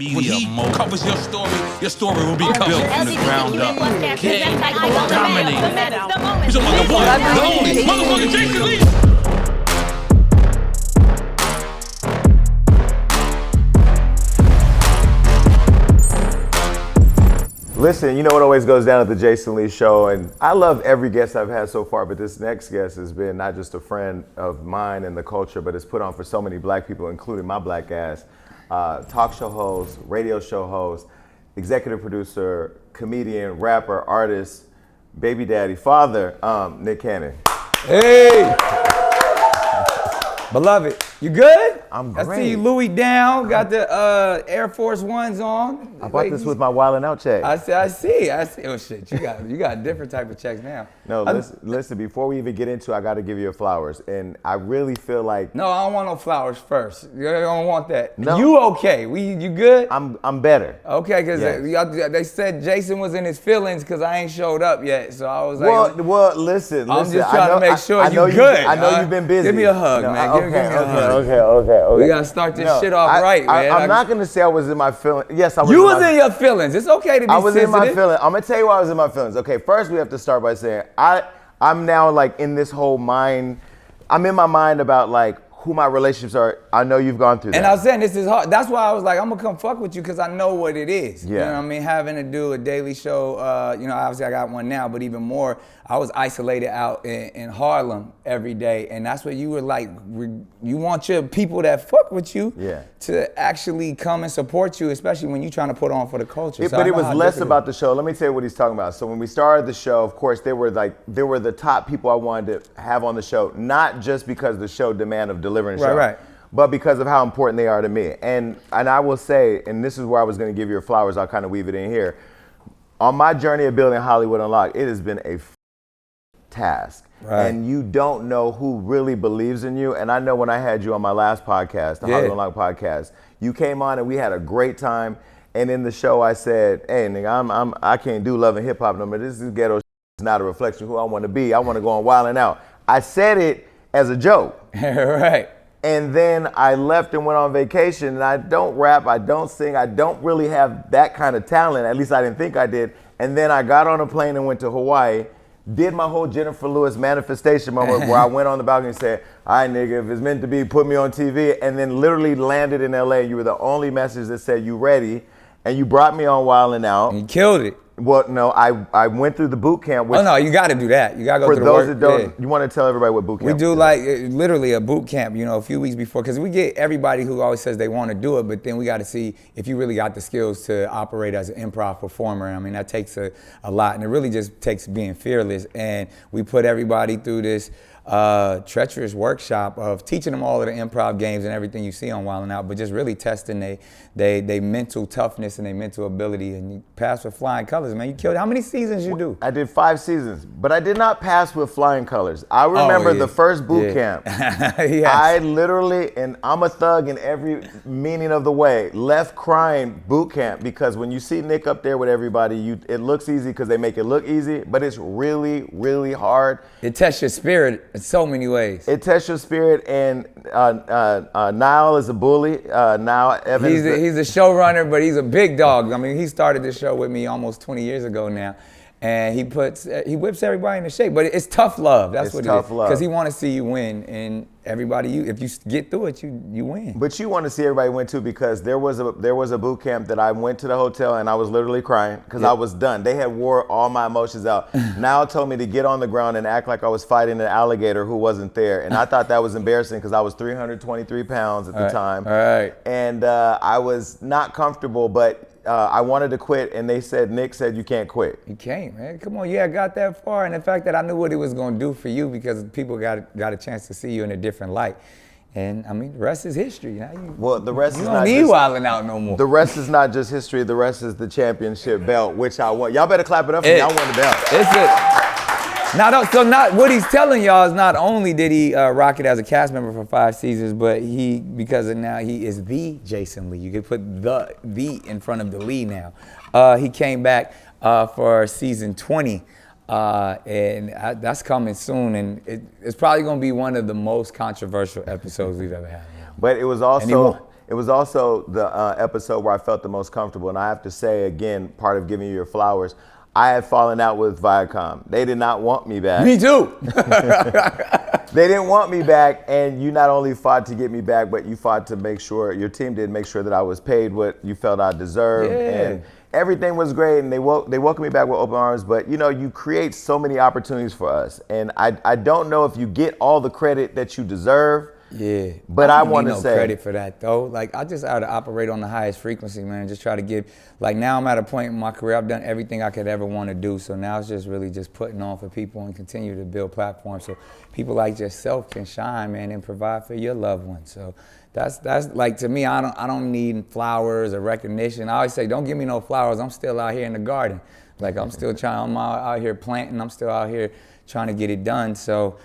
Media mode. Covers your story will be built from the ground up. King, dominate. He's a mother one, the only motherfucker Jason Lee. Listen, you know what always goes down at the Jason Lee Show, and I love every guest I've had so far, but this next guest has been not just a friend of mine and the culture, but it's put on for so many black people, including my black ass. Talk show host, radio show host, executive producer, comedian, rapper, artist, baby daddy, father, Nick Cannon. Hey! Beloved, you good? I'm great. I see you Louis down, got the Air Force Ones on. I bought this with my Wildin' Out check. I see. Oh shit, you got a different type of checks now. No, listen, before we even get into it, I gotta give you your flowers. And I really feel like... No, I don't want no flowers first. You don't want that. No. You okay? You good? I'm better. Okay, because yes. they said Jason was in his feelings because I ain't showed up yet. So I was like... Well, listen. I'm just trying to make sure you're good. I know you've been busy. Give me a hug, man. Give me a hug. Okay. We gotta start this shit off right, man. I'm not gonna say I was in my feelings. Yes, I was. You was in your feelings. It's okay to be sensitive. I was in my feelings. I'm gonna tell you why I was in my feelings. Okay, first we have to start by saying I'm now like in this whole mind. I'm in my mind about like who my relationships are. I know you've gone through that. And I was saying this is hard. That's why I was like, I'm gonna come fuck with you because I know what it is. Yeah. You know what I mean? Having to do a daily show, obviously I got one now, but even more, I was isolated out in Harlem every day. And that's what you were like, you want your people that fuck with you to actually come and support you, especially when you're trying to put on for the culture. But it was less about the show. Let me tell you what he's talking about. So when we started the show, of course, they were the top people I wanted to have on the show, not just because the show demanded delivering the show. Right. But because of how important they are to me. And I will say, and this is where I was gonna give you your flowers, I'll kind of weave it in here. On my journey of building Hollywood Unlocked, it has been a task. Right. And you don't know who really believes in you. And I know when I had you on my last podcast, the Hollywood Unlocked podcast, you came on and we had a great time. And in the show I said, hey nigga, I can't do love and hip hop no more. This is ghetto shit. It's not a reflection of who I want to be. I want to go on Wildin' Out. I said it as a joke. Right. And then I left and went on vacation, and I don't rap, I don't sing, I don't really have that kind of talent, at least I didn't think I did. And then I got on a plane and went to Hawaii, did my whole Jennifer Lewis manifestation moment where I went on the balcony and said, all right nigga, if it's meant to be, put me on TV, and then literally landed in LA. You were the only message that said, you ready? And you brought me on Wildin' Out. And you killed it. Well, no, I went through the boot camp. Which, oh no, you got to do that. You got to go through the For work. those that don't, you want to tell everybody what boot camp is? We do like literally a boot camp, a few weeks before, because we get everybody who always says they want to do it, but then we got to see if you really got the skills to operate as an improv performer. I mean, that takes a lot, and it really just takes being fearless. And we put everybody through this treacherous workshop of teaching them all of the improv games and everything you see on Wildin' Out, but just really testing they mental toughness and their mental ability. And you pass with flying colors, man. You killed it. How many seasons you do? I did 5 seasons, but I did not pass with flying colors. I remember the first boot camp. Yes. I literally, and I'm a thug in every meaning of the way, left crying boot camp because when you see Nick up there with everybody, it looks easy because they make it look easy, but it's really, really hard. It tests your spirit in so many ways. It tests your spirit, and Niall is a bully. Niall Evans. He's a showrunner, but he's a big dog. I mean, he started this show with me almost 20 years ago now, and he whips everybody into shape. But it's tough love. That's what it is. Tough love. Because he want to see you win, and everybody, if you get through it, you win. But you want to see everybody win too, because there was a boot camp that I went to the hotel and I was literally crying because I was done. They had wore all my emotions out. Now told me to get on the ground and act like I was fighting an alligator who wasn't there, and I thought that was embarrassing because I was 323 pounds at the time. All right. And I was not comfortable, but I wanted to quit, and Nick said you can't quit. You can't, man. Come on, I got that far, and the fact that I knew what it was going to do for you because people got a chance to see you in a different light. And I mean, the rest is history. The rest is not just... You don't need Wildin' Out no more. The rest is not just history. The rest is the championship belt, which I won. Y'all better clap it up for me. I won the belt. What he's telling y'all is not only did he rock it as a cast member for 5 seasons, but because of now he is the Jason Lee. You could put the in front of the Lee now. He came back for season 20. And that's coming soon, and it's probably going to be one of the most controversial episodes we've ever had. But it was also It was also the episode where I felt the most comfortable. And I have to say, again, part of giving you your flowers, I had fallen out with Viacom. They did not want me back. Me too. They didn't want me back, and you not only fought to get me back, but you fought to make sure, your team did make sure that I was paid what you felt I deserved. Yeah. And everything was great, and they welcomed me back with open arms. But you know, you create so many opportunities for us, and I don't know if you get all the credit that you deserve. Yeah, but I want to no say credit for that though. Like I just had to operate on the highest frequency, man. Just try to give. Like now I'm at a point in my career I've done everything I could ever want to do. So now it's just really just putting on for people and continue to build platforms so people like yourself can shine, man, and provide for your loved ones. So that's like, to me, I don't need flowers or recognition. I always say, don't give me no flowers. I'm still out here in the garden. Like I'm still trying. I'm out here planting. I'm still out here trying to get it done. So.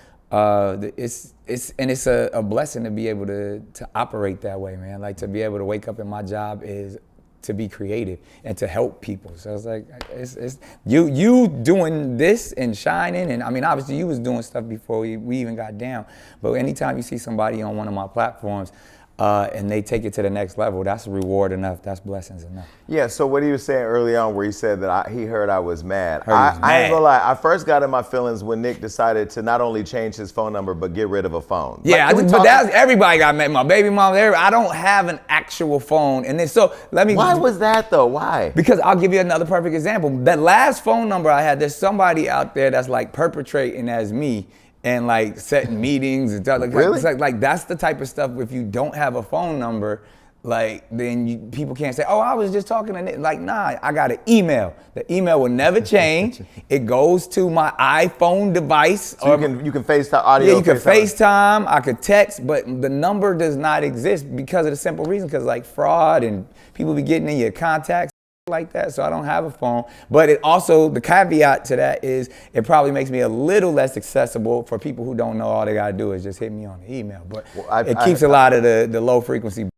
It's a blessing to be able to operate that way, man. Like to be able to wake up and my job is to be creative and to help people. So it's like it's you doing this and shining, and I mean obviously you was doing stuff before we even got down. But anytime you see somebody on one of my platforms and they take it to the next level, that's reward enough. That's blessings enough. Yeah, so what he was saying early on where he said that he heard I was mad. I ain't gonna lie, I first got in my feelings when Nick decided to not only change his phone number, but get rid of a phone. Yeah, like, but that's, everybody got mad. My baby mom, I don't have an actual phone. And then, so let me. Why was that though? Why? Because I'll give you another perfect example. That last phone number I had, there's somebody out there that's like perpetrating as me. And like setting meetings and stuff. Really? Like that's the type of stuff. If you don't have a phone number, like then people can't say, "Oh, I was just talking to Nick." Like, nah, I got an email. The email will never change. It goes to my iPhone device. So you can FaceTime audio. Yeah, you can FaceTime. I could text, but the number does not exist because of the simple reason, because like fraud and people be getting in your contacts. Like that, so I don't have a phone. But it also, the caveat to that is it probably makes me a little less accessible for people who don't know all they gotta do is just hit me on the email. But it keeps a lot of the low frequency.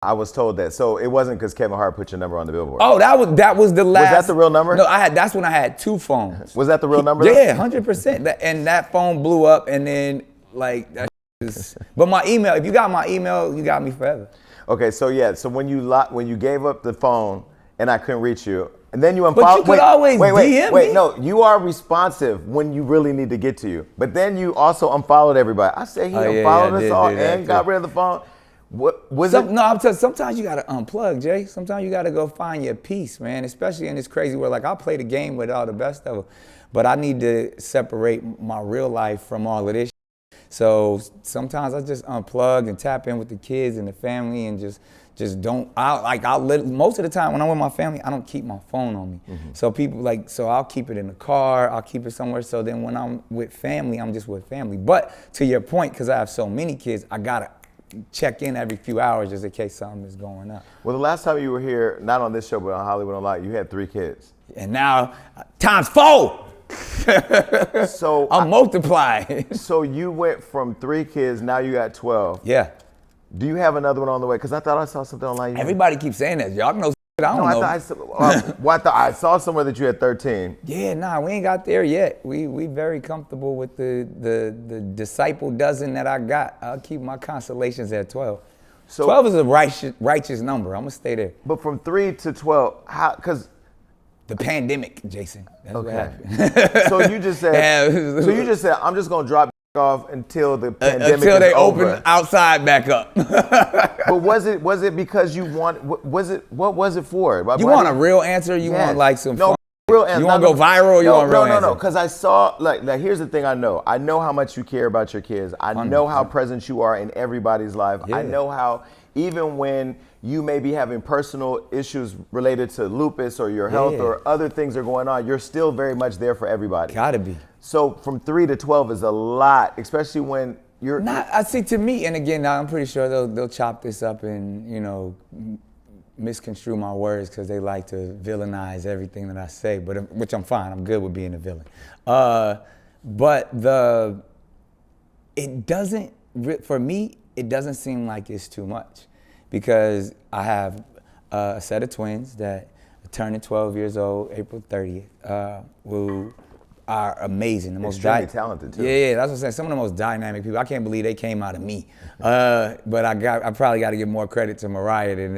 I was told that. So it wasn't because Kevin Hart put your number on the billboard. Oh, that was the last. Was that the real number? No, that's when I had two phones. Was that the real number? Yeah, 100%. And that phone blew up, and then like that is, but my email, if you got my email, you got me forever. Okay, so yeah, so when you gave up the phone and I couldn't reach you, and then you unfollowed. But you could always DM me. No, you are responsive when you really need to get to you. But then you also unfollowed everybody. I said he unfollowed us all and got rid of the phone. What was it? No, I'm telling you, sometimes you gotta unplug, Jay. Sometimes you gotta go find your peace, man. Especially in this crazy world. Like I'll play the game with all the best of them, but I need to separate my real life from all of this. So sometimes I just unplug and tap in with the kids and the family and just don't, most of the time when I'm with my family, I don't keep my phone on me. Mm-hmm. So so I'll keep it in the car, I'll keep it somewhere. So then when I'm with family, I'm just with family. But to your point, because I have so many kids, I gotta check in every few hours just in case something is going on. Well, the last time you were here, not on this show, but on Hollywood Unlocked, you had 3 kids. And now, times 4! So I'm multiplying. So you went from 3 kids, now you got 12. Yeah. Do you have another one on the way? Because I thought I saw something online. Everybody keeps saying that. Y'all know I don't know. I thought I saw somewhere that you had 13. Yeah, nah, we ain't got there yet. We very comfortable with the disciple dozen that I got. I'll keep my constellations at 12. So 12 is a righteous number. I'm gonna stay there. But from 3 to 12, how? Because the pandemic, Jason. That's okay. what happened. So you just said, I'm just gonna drop off until the pandemic until they is over. open outside back up. But was it because you want? What was it for? You want a real answer? You want like some? No, real answer. You want to go viral? Or you want a real answer? No. Because I saw like here's the thing. I know how much you care about your kids. I 100%. know how present you are in everybody's life. Yeah. I know how even when you may be having personal issues related to lupus or your health or other things are going on, you're still very much there for everybody. Gotta be. So from 3 to 12 is a lot, especially when you're not. I see, to me, and again, I'm pretty sure they'll chop this up and misconstrue my words because they like to villainize everything that I say. But which I'm fine. I'm good with being a villain. But it doesn't, for me, it doesn't seem like it's too much because I have a set of twins that are turning 12 years old April 30th, who are amazing. The most extremely talented too. Yeah, that's what I'm saying. Some of the most dynamic people. I can't believe they came out of me. But I probably got to give more credit to Mariah than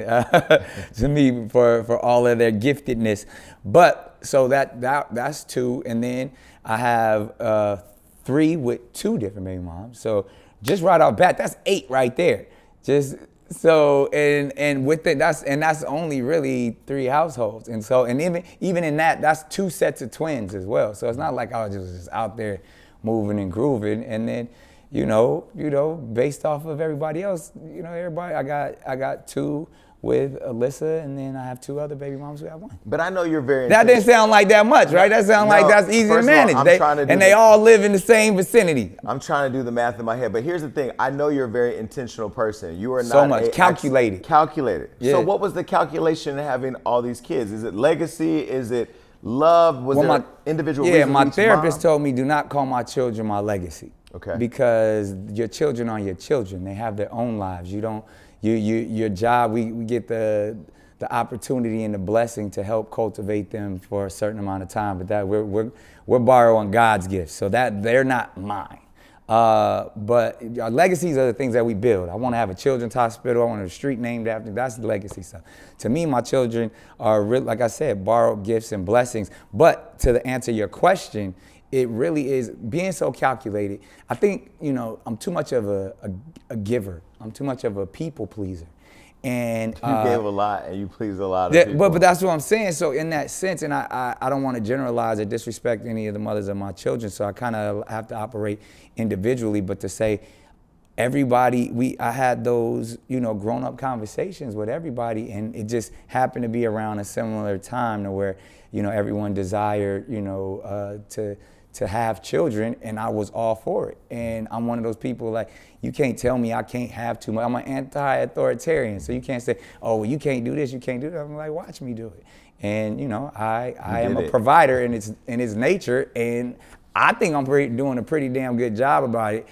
to me for all of their giftedness. But so that's 2, and then I have 3 with 2 different baby moms. So just right off bat, that's 8 right there. Just so and with it, that's only really 3 households, and so and even in that's 2 sets of twins as well. So it's not like I was just out there moving and grooving, and then you know based off of everybody else, everybody I got 2 with Alyssa, and then I have 2 other baby moms who have 1. But I know you're very. That didn't sound like that much, right? That sounds like that's easy to manage. They all live in the same vicinity. I'm trying to do the math in my head, but here's the thing. I know you're a very intentional person. You are not so much calculated. Calculated. Yeah. So what was the calculation in having all these kids? Is it legacy? Is it love? Was there individual reason my each therapist mom? told me do not call my children my legacy. Okay. Because your children are your children. They have their own lives. You don't. Your job, we get the opportunity and the blessing to help cultivate them for a certain amount of time, but that we're borrowing God's gifts, so that they're not mine. But our legacies are the things that we build. I want to have a children's hospital. I want a street named after. That's the legacy stuff. To me, my children are, like I said, borrowed gifts and blessings. But to answer your question, it really is being so calculated. I think, I'm too much of a giver. I'm too much of a people pleaser. And you gave a lot and you pleased a lot of people. But that's what I'm saying. So in that sense, and I don't want to generalize or disrespect any of the mothers of my children, so I kind of have to operate individually. But to say everybody, I had those, grown-up conversations with everybody, and it just happened to be around a similar time to where, everyone desired, to have children, and I was all for it. And I'm one of those people, like, you can't tell me I can't have too much. I'm an anti-authoritarian, so you can't say, oh, well, you can't do this, you can't do that. I'm like, watch me do it. And I am a provider in its nature, and I think I'm doing a pretty damn good job about it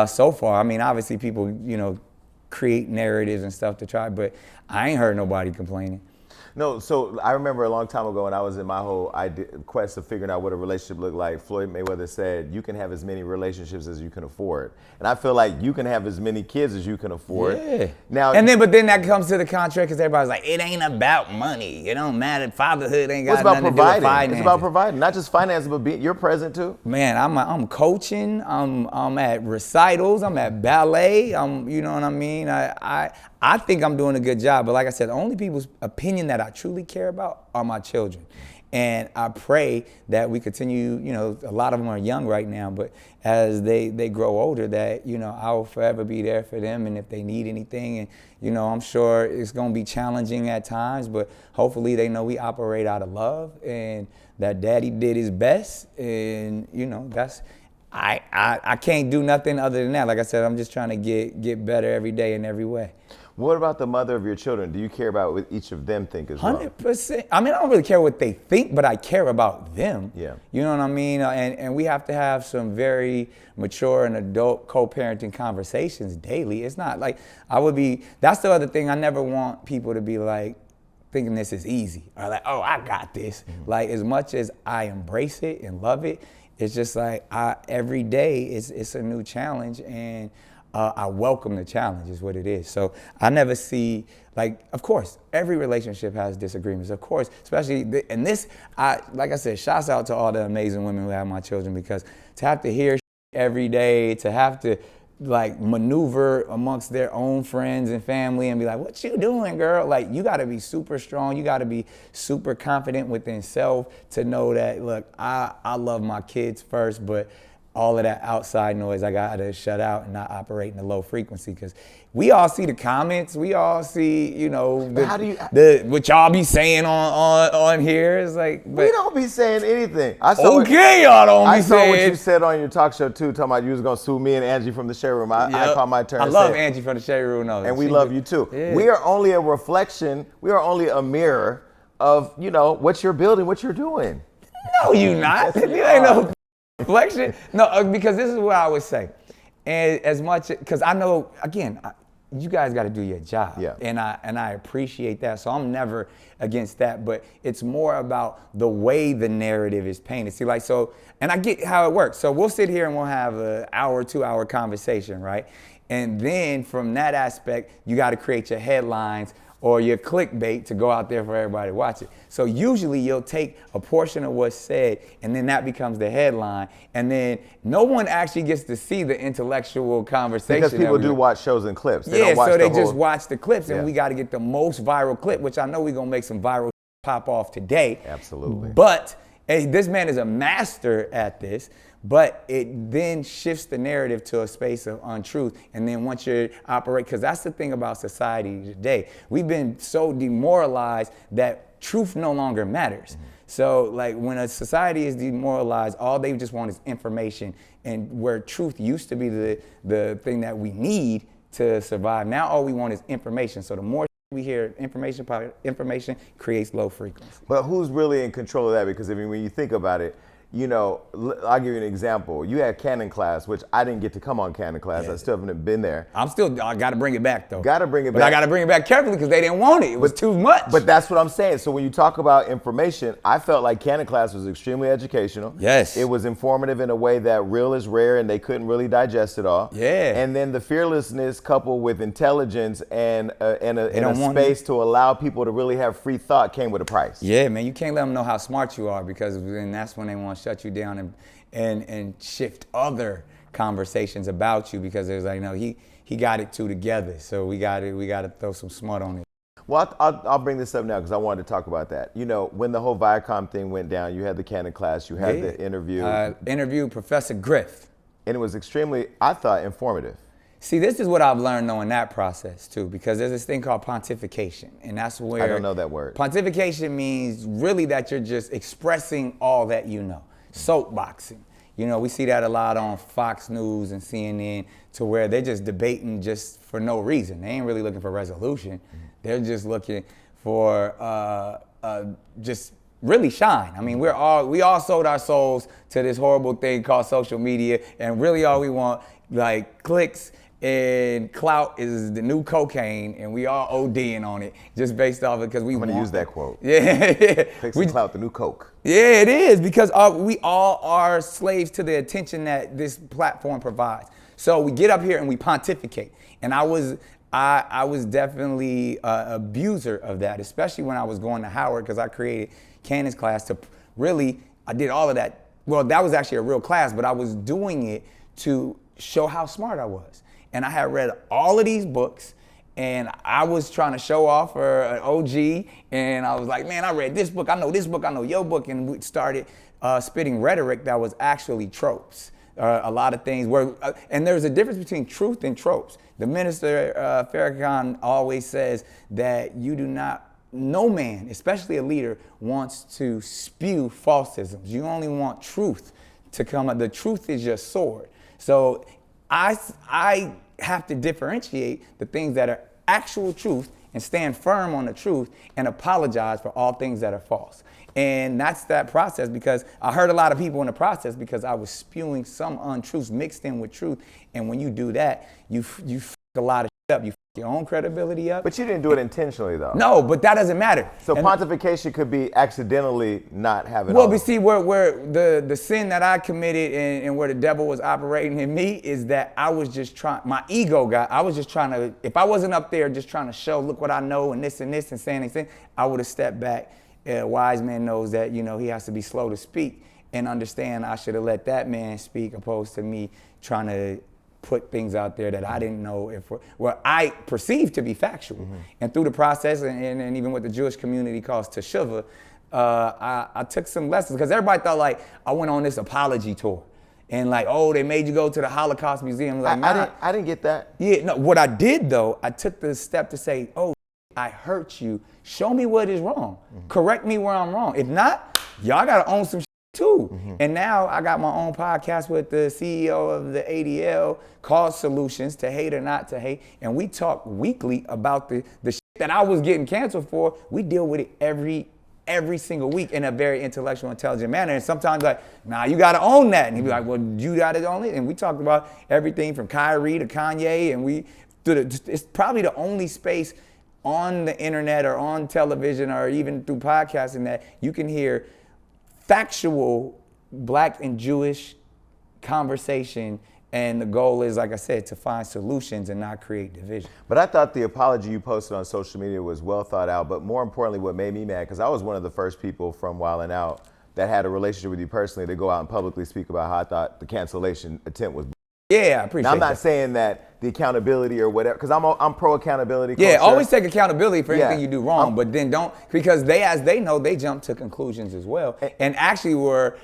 so far. I mean, obviously people, create narratives and stuff to try, but I ain't heard nobody complaining. No, so I remember a long time ago when I was in my whole quest of figuring out what a relationship looked like, Floyd Mayweather said, you can have as many relationships as you can afford. And I feel like you can have as many kids as you can afford. Yeah. Now, but then that comes to the contract, because everybody's like, it ain't about money. It don't matter. Fatherhood ain't got nothing to do with finances. It's about providing, not just finances, but you're present too. Man, I'm coaching. I'm at recitals. I'm at ballet. You know what I mean? I think I'm doing a good job, but like I said, the only people's opinion that I truly care about are my children. And I pray that we continue, a lot of them are young right now, but as they grow older, that, I will forever be there for them, and if they need anything, and, I'm sure it's going to be challenging at times, but hopefully they know we operate out of love, and that daddy did his best, and, that's, I can't do nothing other than that. Like I said, I'm just trying to get better every day in every way. What about the mother of your children? Do you care about what each of them think as well? 100%. I mean, I don't really care what they think, but I care about them. Yeah. You know what I mean? And we have to have some very mature and adult co-parenting conversations daily. It's not like that's the other thing. I never want people to be like, thinking this is easy, or like, oh, I got this. Mm-hmm. Like, as much as I embrace it and love it, it's just like every day it's a new challenge, and I welcome the challenge is what it is. So I never see, like, of course, every relationship has disagreements, of course, especially in this, like I said, shouts out to all the amazing women who have my children, because to have to hear every day, to have to like maneuver amongst their own friends and family and be like, what you doing, girl? Like, you gotta be super strong. You gotta be super confident within self to know that, look, I love my kids first, but all of that outside noise I gotta shut out and not operate in a low frequency, because we all see the comments, we all see, what y'all be saying on here. It's like, but we don't be saying anything. Y'all don't be saying. I saw what you said on your talk show too, talking about you was gonna sue me and Angie from the Shade Room. I caught my turn. I love Angie from the Shade Room, though. And we love you too. Yeah. We are only a reflection. We are only a mirror of what you're building, what you're doing. No, you not. You ain't no reflection. No, because this is what I would say. And as much, because I know, again, you guys got to do your job. Yeah. And I appreciate that. So I'm never against that, but it's more about the way the narrative is painted. See, like, so, and I get how it works. So we'll sit here and we'll have an hour, 2 hour conversation, right? And then from that aspect, you got to create your headlines or your clickbait to go out there for everybody to watch it. So usually you'll take a portion of what's said and then that becomes the headline, and then no one actually gets to see the intellectual conversation. Because people do watch shows and clips. They yeah, don't watch so they the just whole... watch the clips, and Yeah. we got to get the most viral clip, which I know we're gonna make some viral pop off today. Absolutely. But hey, this man is a master at this. But it then shifts the narrative to a space of untruth. And then once you operate, because that's the thing about society today. We've been so demoralized that truth no longer matters. Mm-hmm. So like when a society is demoralized, all they just want is information. And where truth used to be the thing that we need to survive, now all we want is information. So the more we hear information creates low frequency. But who's really in control of that? Because I mean, when you think about it, you know, I'll give you an example. You had canon class, which I didn't get to come on canon class. Yeah. I still haven't been there. I got to bring it back though. Got to bring it But back. I got to bring it back carefully because they didn't want it. It was too much. But that's what I'm saying. So when you talk about information, I felt like canon class was extremely educational. Yes. It was informative in a way that real is rare and they couldn't really digest it all. Yeah. And then the fearlessness coupled with intelligence and a want space to allow people to really have free thought came with a price. Yeah, man, you can't let them know how smart you are, because then that's when they want to shut you down and shift other conversations about you, because there's like, no, he got it two together, so we got to throw some smut on it. Well, I'll bring this up now because I wanted to talk about that. You know, when the whole Viacom thing went down, you had the canon class, you had the interview. Interviewed Professor Griff. And it was extremely, I thought, informative. See, this is what I've learned knowing that process too, because there's this thing called pontification, and that's where... I don't know that word. Pontification means really that you're just expressing all that you know. Soapboxing. You know, we see that a lot on Fox News and CNN, to where they're just debating just for no reason. They ain't really looking for resolution. They're just looking for just really shine. I mean, we all sold our souls to this horrible thing called social media, and really all we want, like, clicks and clout is the new cocaine, and we all ODing on it just based off it because we want. I'm gonna use that quote. Yeah. Clicks and clout, the new coke. Yeah, it is, because we all are slaves to the attention that this platform provides. So we get up here and we pontificate, and I was definitely an abuser of that, especially when I was going to Howard, because I created Canon's class to really, I did all of that. Well, that was actually a real class, but I was doing it to show how smart I was. And I had read all of these books, and I was trying to show off for an OG, and I was like, man, I read this book, I know your book, and we started spitting rhetoric that was actually tropes. A lot of things were, and there's a difference between truth and tropes. The minister, Farrakhan, always says that no man, especially a leader, wants to spew falsisms. You only want truth to come out. The truth is your sword. So I have to differentiate the things that are actual truth and stand firm on the truth and apologize for all things that are false. And that's that process, because I hurt a lot of people in the process because I was spewing some untruths mixed in with truth. And when you do that, you f a lot of shit up. You f your own credibility up. But you didn't do it intentionally, though. No, but that doesn't matter. So pontification could be accidentally not having. Well, but see, where the sin that I committed and where the devil was operating in me is that I was just trying, my ego I was just trying to, if I wasn't up there just trying to show, look what I know and this and saying these things, I would have stepped back. A wise man knows that, you know, he has to be slow to speak and understand I should have let that man speak, opposed to me trying to put things out there that I didn't know I perceived to be factual. Mm-hmm. And through the process, and even what the Jewish community calls teshuvah, I took some lessons, because everybody thought like I went on this apology tour. And like, oh, they made you go to the Holocaust Museum. Like, I didn't get that. Yeah, no, what I did though, I took the step to say, oh, I hurt you. Show me what is wrong. Mm-hmm. Correct me where I'm wrong. If not, y'all gotta own some shit too. Mm-hmm. And now I got my own podcast with the CEO of the ADL called Solutions, to Hate or Not to Hate. And we talk weekly about the shit that I was getting canceled for. We deal with it every single week in a very intellectual, intelligent manner. And sometimes like, nah, you gotta own that. And he'd be like, well, you gotta own it. And we talked about everything from Kyrie to Kanye, and we it's probably the only space on the internet or on television or even through podcasting that you can hear factual Black and Jewish conversation. And the goal is, like I said, to find solutions and not create division. But I thought the apology you posted on social media was well thought out, but more importantly, what made me mad, because I was one of the first people from Wildin' Out that had a relationship with you personally to go out and publicly speak about how I thought the cancellation attempt was. Yeah, I appreciate that. Now, I'm not saying that the accountability or whatever, because I'm pro accountability culture. Yeah, always take accountability for anything Yeah. you do wrong, but then don't, because as they know, they jump to conclusions as well, and actually were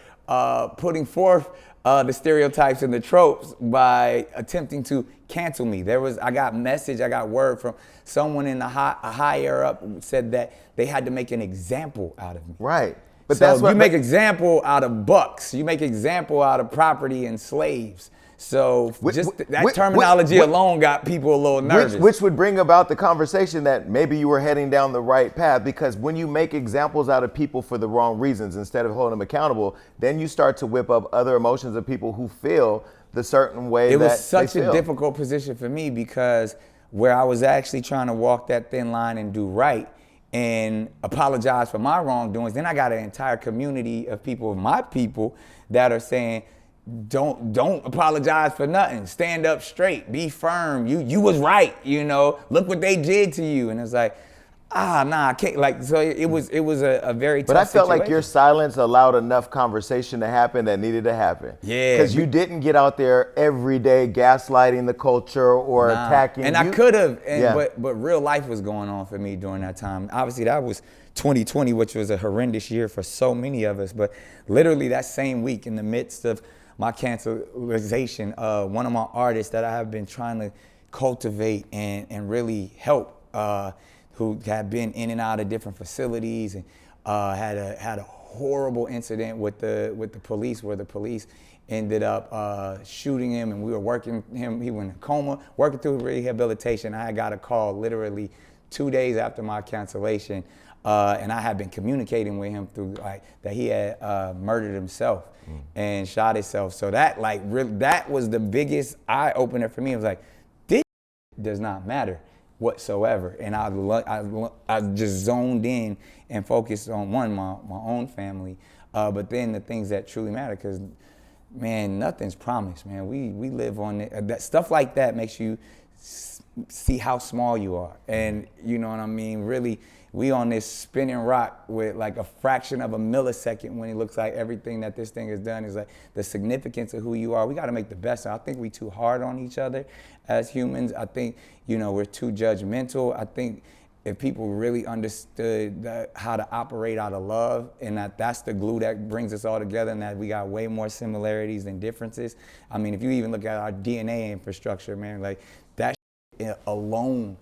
putting forth the stereotypes and the tropes by attempting to cancel me. I got word from someone in the higher up said that they had to make an example out of me. Right. But so that's what you make example out of bucks. You make example out of property and slaves. So that terminology alone got people a little nervous. Which would bring about the conversation that maybe you were heading down the right path, because when you make examples out of people for the wrong reasons instead of holding them accountable, then you start to whip up other emotions of people who feel the certain way it that was such they a feel. difficult position for me, because where I was actually trying to walk that thin line and do right and apologize for my wrongdoings, then I got an entire community of people, my people, that are saying, don't apologize for nothing. Stand up straight. Be firm. You was right. Look what they did to you. And it's like, nah, I can't. Like, so it was a very tough But I felt situation. like your silence allowed enough conversation to happen that needed to happen. Yeah. Because you didn't get out there every day gaslighting the culture or attacking. And I could have, Yeah. but real life was going on for me during that time. Obviously, that was 2020, which was a horrendous year for so many of us. But literally that same week, in the midst of my cancelization, one of my artists that I have been trying to cultivate and really help, who had been in and out of different facilities and had a horrible incident with the police, where the police ended up shooting him, and we were working him. He went in a coma, working through rehabilitation. I got a call literally 2 days after my cancellation, and I had been communicating with him through that he had murdered himself and shot himself. So that that was the biggest eye opener for me. It was like, this does not matter whatsoever. And I just zoned in and focused on my own family, but then the things that truly matter, because man, nothing's promised, man. We live on it. That stuff like that makes you see how small you are, and you know what I mean. Really, we on this spinning rock with like a fraction of a millisecond, when it looks like everything that this thing has done is like the significance of who you are. We got to make the best. I think we too hard on each other as humans. I think we're too judgmental. I think if people really understood how to operate out of love, and that's the glue that brings us all together, and that we got way more similarities than differences. I mean, if you even look at our DNA infrastructure, man, like that alone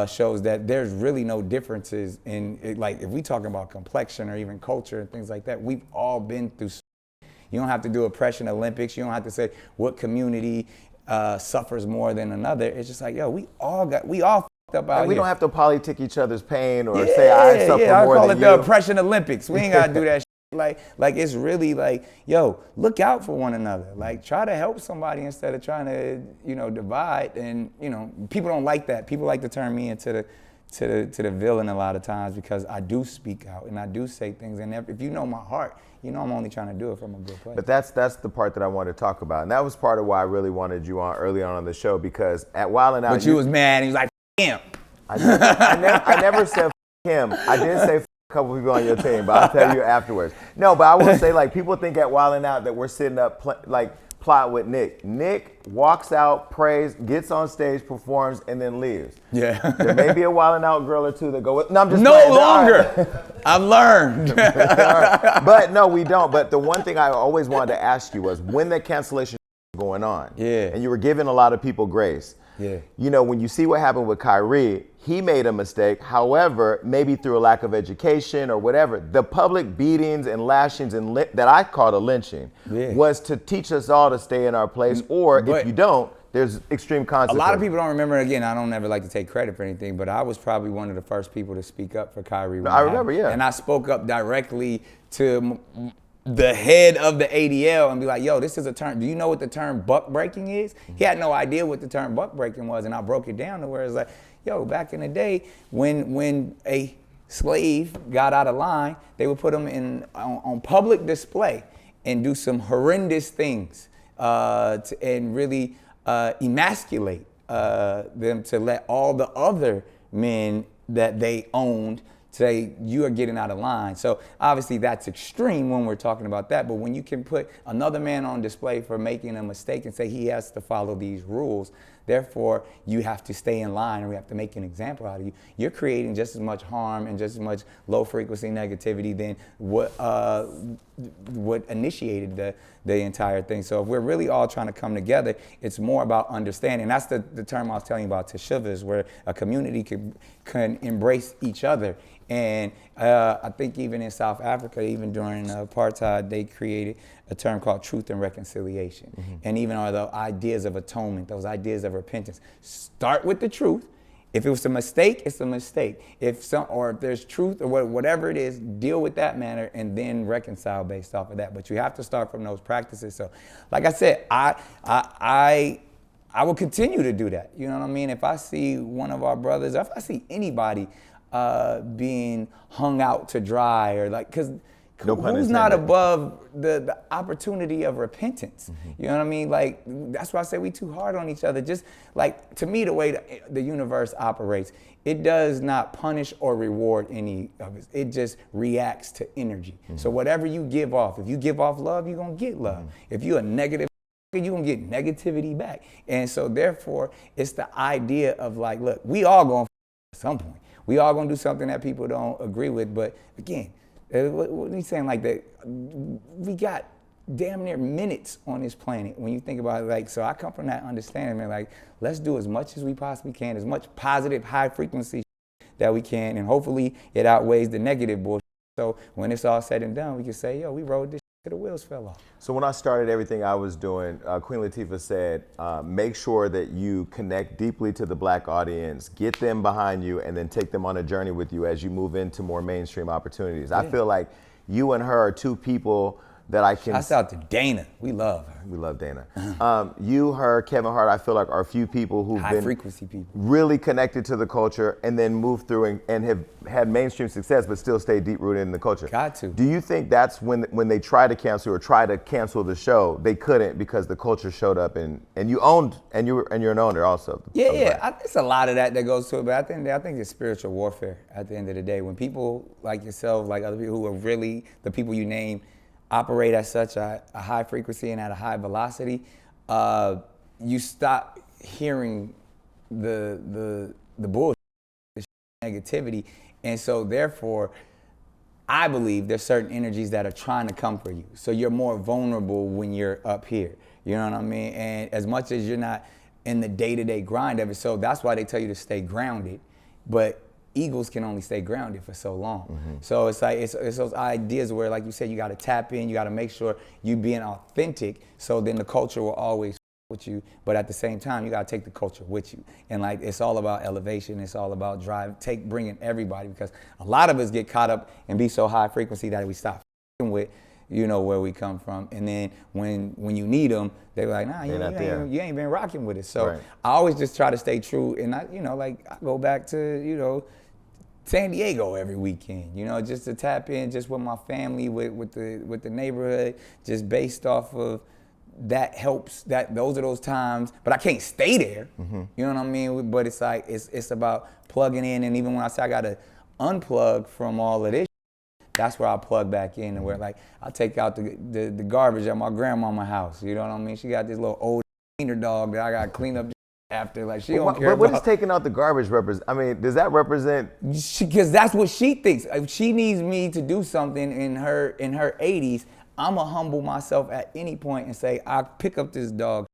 shows that there's really no differences in it. Like if we talking about complexion or even culture and things like that, we've all been through. You don't have to do oppression Olympics. You don't have to say what community suffers more than another. It's just like, we all fucked up out here. We don't have to politic each other's pain or say I suffer more than you. I call it the oppression Olympics. We ain't gotta do that shit. Like it's really like, look out for one another. Like try to help somebody instead of trying to, divide. And people don't like that. People like to turn me into the villain a lot of times, because I do speak out and I do say things. And if you know my heart, I'm only trying to do it from a good place. But that's the part that I wanted to talk about, and that was part of why I really wanted you on early on the show, because at Wildin' Out, but you was mad. And you was like, him. I never said him. I did say a couple people on your team, but I'll tell you afterwards. No, but I will say, like, people think at Wildin' Out that we're sitting up plot with Nick. Nick walks out, prays, gets on stage, performs, and then leaves. Yeah. There may be a Wildin' Out girl or two that go with. No, I'm just no playing. longer. I've learned. But no, we don't. But the one thing I always wanted to ask you was, when that cancellation was going on, and you were giving a lot of people grace. Yeah. When you see what happened with Kyrie, he made a mistake. However, maybe through a lack of education or whatever, the public beatings and lashings and that I called a lynching was to teach us all to stay in our place. Or if you don't, there's extreme consequences. A lot of people don't remember. Again, I don't ever like to take credit for anything, but I was probably one of the first people to speak up for Kyrie. I remember, yeah. And I spoke up directly to the head of the ADL and be like, yo, this is a term. Do you know what the term buck breaking is? He had no idea what the term buck breaking was, and I broke it down to where it's like, yo, back in the day, when a slave got out of line, they would put him on public display and do some horrendous things and really emasculate them to let all the other men that they owned say, you are getting out of line. So obviously that's extreme when we're talking about that, but when you can put another man on display for making a mistake and say he has to follow these rules, therefore you have to stay in line and we have to make an example out of you, you're creating just as much harm and just as much low frequency negativity than what initiated the entire thing. So if we're really all trying to come together, it's more about understanding. That's the term I was telling you about, teshuvas, where a community can embrace each other. And I think even in South Africa, even during apartheid, they created a term called truth and reconciliation. Mm-hmm. And even are the ideas of atonement, those ideas of repentance. Start with the truth. If it was a mistake, it's a mistake. If there's truth or whatever it is, deal with that manner and then reconcile based off of that. But you have to start from those practices. So, like I said, I will continue to do that. You know what I mean? If I see one of our brothers, if I see anybody being hung out to dry, or like, because who's not above the opportunity of repentance? Mm-hmm. You know what I mean? Like, that's why I say we too hard on each other. Just like, to me, the way the universe operates, it does not punish or reward any of it. It just reacts to energy. Mm-hmm. So whatever you give off, if you give off love, you're gonna get love. Mm-hmm. If you're a negative, you're gonna get negativity back. And so therefore, it's the idea of like, look, we all gonna at some point. We all gonna do something that people don't agree with, but again, what he's saying, like that, we got damn near minutes on this planet when you think about it. Like, so I come from that understanding, man, like, let's do as much as we possibly can, as much positive, high frequency that we can, and hopefully it outweighs the negative bullshit. So when it's all said and done, we can say, yo, we rode this till the wheels fell off. So when I started everything I was doing, Queen Latifah said, make sure that you connect deeply to the Black audience, get them behind you, and then take them on a journey with you as you move into more mainstream opportunities. Yeah. I feel like you and her are two people that I can... Shouts out to Dana. We love her. We love Dana. You, her, Kevin Hart, I feel like are a few people who've high been frequency people, really connected to the culture and then moved through and have had mainstream success but still stay deep rooted in the culture. Got to. Do you think that's when they try to cancel the show, they couldn't because the culture showed up and you owned and you're an owner also? Yeah. It's a lot of that goes to it, but I think it's spiritual warfare at the end of the day. When people like yourself, like other people who are really the people you name, operate at such a high frequency and at a high velocity, you stop hearing the bullshit, the negativity. And so therefore, I believe there's certain energies that are trying to come for you. So you're more vulnerable when you're up here. You know what I mean? And as much as you're not in the day-to-day grind of it, so that's why they tell you to stay grounded. But eagles can only stay grounded for so long. Mm-hmm. So it's like, it's those ideas where, like you said, you got to tap in, you got to make sure you being authentic, so then the culture will always with you, but at the same time, you got to take the culture with you. And like, it's all about elevation, it's all about drive, bringing everybody, because a lot of us get caught up and be so high frequency that we stop with, you know, where we come from. And then when you need them, they're like, nah, you ain't been rocking with it. So right. I always just try to stay true. And I go back to, San Diego every weekend, just to tap in just with my family, with the neighborhood, just based off of that helps, those are those times, but I can't stay there. Mm-hmm. You know what I mean? But it's like, it's about plugging in. And even when I say I got to unplug from all of this, that's where I plug back in, and where like I take out the garbage at my grandmama's house. You know what I mean? She got this little old cleaner dog that I got to clean up after. Like, she don't care But what about. Does taking out the garbage represent? I mean, does that represent? Because that's what she thinks. If she needs me to do something in her 80s, I'ma humble myself at any point and say, I'll pick up this dog.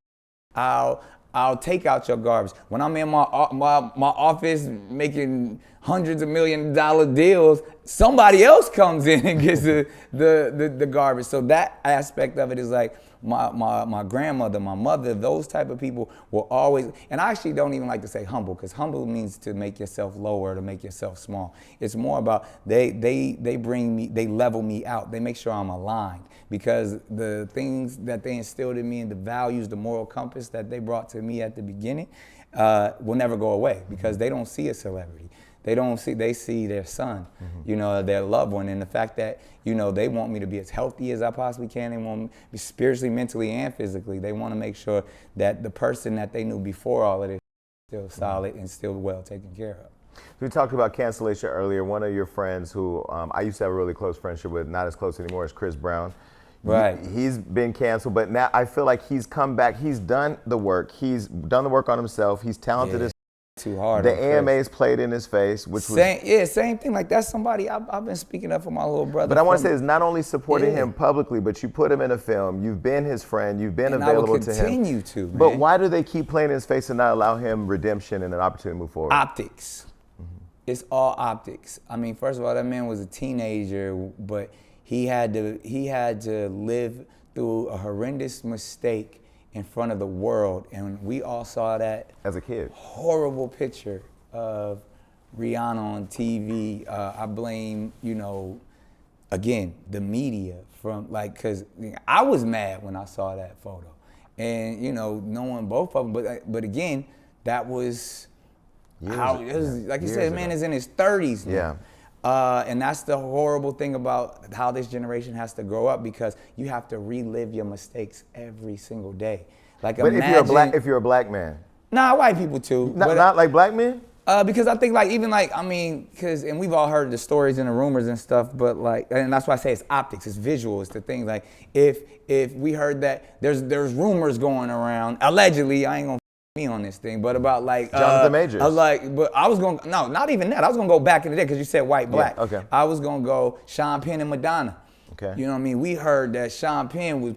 I'll take out your garbage. When I'm in my office making hundreds of $1 million deals, somebody else comes in and gets the garbage. So that aspect of it is like, my grandmother, my mother, those type of people will always, and I actually don't even like to say humble, because humble means to make yourself lower, to make yourself small. It's more about they bring me, they level me out. They make sure I'm aligned, because the things that they instilled in me and the values, the moral compass that they brought to me at the beginning will never go away, because they don't see a celebrity. They see their son, you know, their loved one, and the fact that, you know, they want me to be as healthy as I possibly can. They want me to be spiritually, mentally, and physically. They want to make sure that the person that they knew before all of this is still solid and still well taken care of. We talked about cancellation earlier. One of your friends who I used to have a really close friendship with, not as close anymore, is Chris Brown. Right. He's been canceled, but now I feel like he's come back. He's done the work. He's done the work on himself. He's talented as too hard. The AMAs played in his face, which same thing. Like, that's somebody I've been speaking up for my little brother. But I want to say is not only supporting him publicly, but you put him in a film. You've been his friend. You've been available to him. I will continue to, man. But why do they keep playing in his face and not allow him redemption and an opportunity to move forward? Optics. It's all optics. I mean, first of all, that man was a teenager, but he had to live through a horrendous mistake in front of the world, and we all saw that as a kid. Horrible picture of Rihanna on TV. I blame, you know, again, the media from, like, because I was mad when I saw that photo, and, you know, knowing both of them, but again, that was how it was. Like you said, man is in his 30s now. Yeah. And that's the horrible thing about how this generation has to grow up, because you have to relive your mistakes every single day. Like, but imagine, if you're a black man. Nah, white people too. Not like black men? Because I think, like, even like, I mean, and we've all heard the stories and the rumors and stuff, but like, and that's why I say it's optics, it's visual, it's the thing. Like, if we heard that there's rumors going around, allegedly, I ain't gonna me on this thing, but about like Jonathan Majors. But I was gonna, no, not even that. I was gonna go back in the day, because you said white, black. Yeah, okay. I was gonna go Sean Penn and Madonna. Okay. You know what I mean? We heard that Sean Penn was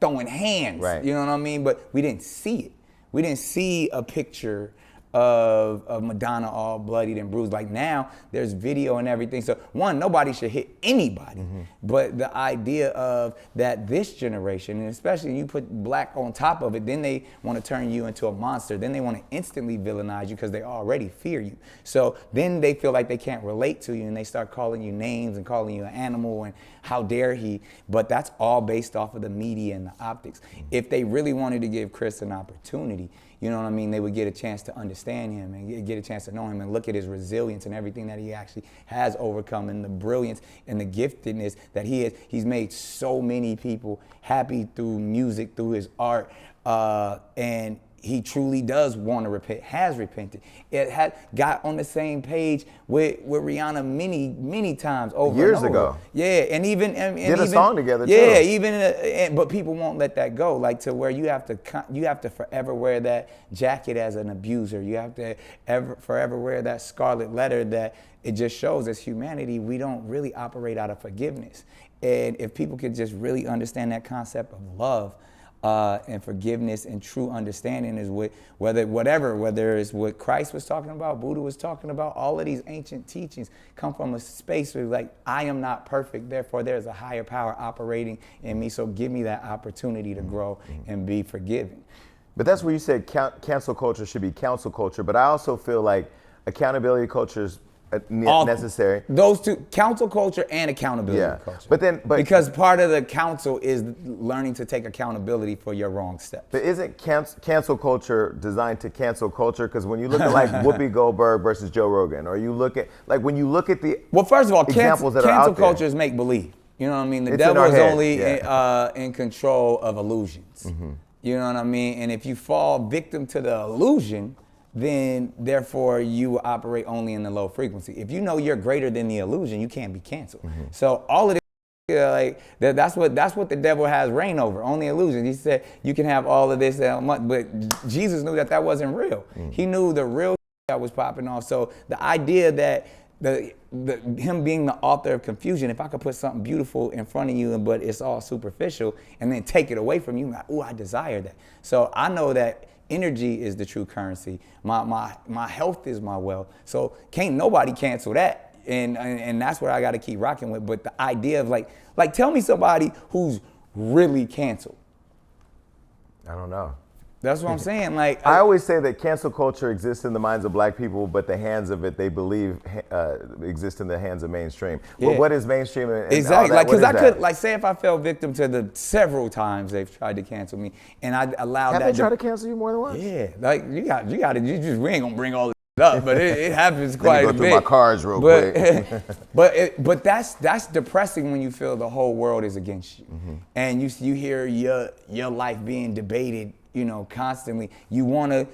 throwing hands. Right. You know what I mean? But we didn't see it. We didn't see a picture of Madonna all bloodied and bruised. Like, now there's video and everything. So one, nobody should hit anybody. But the idea of that this generation, and especially when you put black on top of it, then they want to turn you into a monster. Then they want to instantly villainize you, because they already fear you. So then they feel like they can't relate to you, and they start calling you names and calling you an animal and how dare he. But that's all based off of the media and the optics. If they really wanted to give Chris an opportunity, you know what I mean, they would get a chance to understand him and get a chance to know him and look at his resilience and everything that he actually has overcome, and the brilliance and the giftedness that he has. He's made so many people happy through music, through his art, and he truly does want to repent, has repented. It had got on the same page with Rihanna many times over years and over. ago. Yeah, and even did a song together too. Yeah, even but people won't let that go. Like, to where you have to forever wear that jacket as an abuser. You have to forever wear that scarlet letter that it just shows as humanity we don't really operate out of forgiveness. And if people could just really understand that concept of love, and forgiveness and true understanding is whether it's what Christ was talking about, Buddha was talking about, all of these ancient teachings come from a space where, like, I am not perfect, therefore there's a higher power operating in me, so give me that opportunity to grow and be forgiven. But that's where you said cancel culture should be counsel culture, but I also feel like accountability culture is necessary. Those two, counsel culture and accountability culture. But because part of the counsel is learning to take accountability for your wrong steps. But isn't cancel culture designed to cancel culture? Because when you look at like Whoopi Goldberg versus Joe Rogan, or you look at the well, first of all, examples that are cancel out there. culture is make believe. You know what I mean? The It's devil in our is head, only in control of illusions. You know what I mean? And if you fall victim to the illusion, then therefore you operate only in the low frequency. If you know you're greater than the illusion, you can't be canceled. So all of this, like that's what the devil has reign over, only illusion. He said you can have all of this, but Jesus knew that wasn't real. He knew the real that was popping off. So the idea that him being the author of confusion, if I could put something beautiful in front of you, but it's all superficial, and then take it away from you, like, ooh, I desire that. So I know that energy is the true currency. My health is my wealth. So can't nobody cancel that. And that's what I got to keep rocking with. But the idea of like tell me somebody who's really canceled. I don't know. That's what I'm saying. Like I always say that cancel culture exists in the minds of black people, but the hands of it, they believe, exist in the hands of mainstream. Yeah. Well, what is mainstream? And exactly. All that? Like, because I could, that? like, say if I fell victim to the several times they've tried to cancel me, and I allowed Have that. they tried to cancel you more than once? Yeah. Like you got to. We ain't gonna bring all this up, but it happens quite a bit. Let me go through my cards real quick. But that's depressing when you feel the whole world is against you, and you hear your life being debated, constantly. You wanna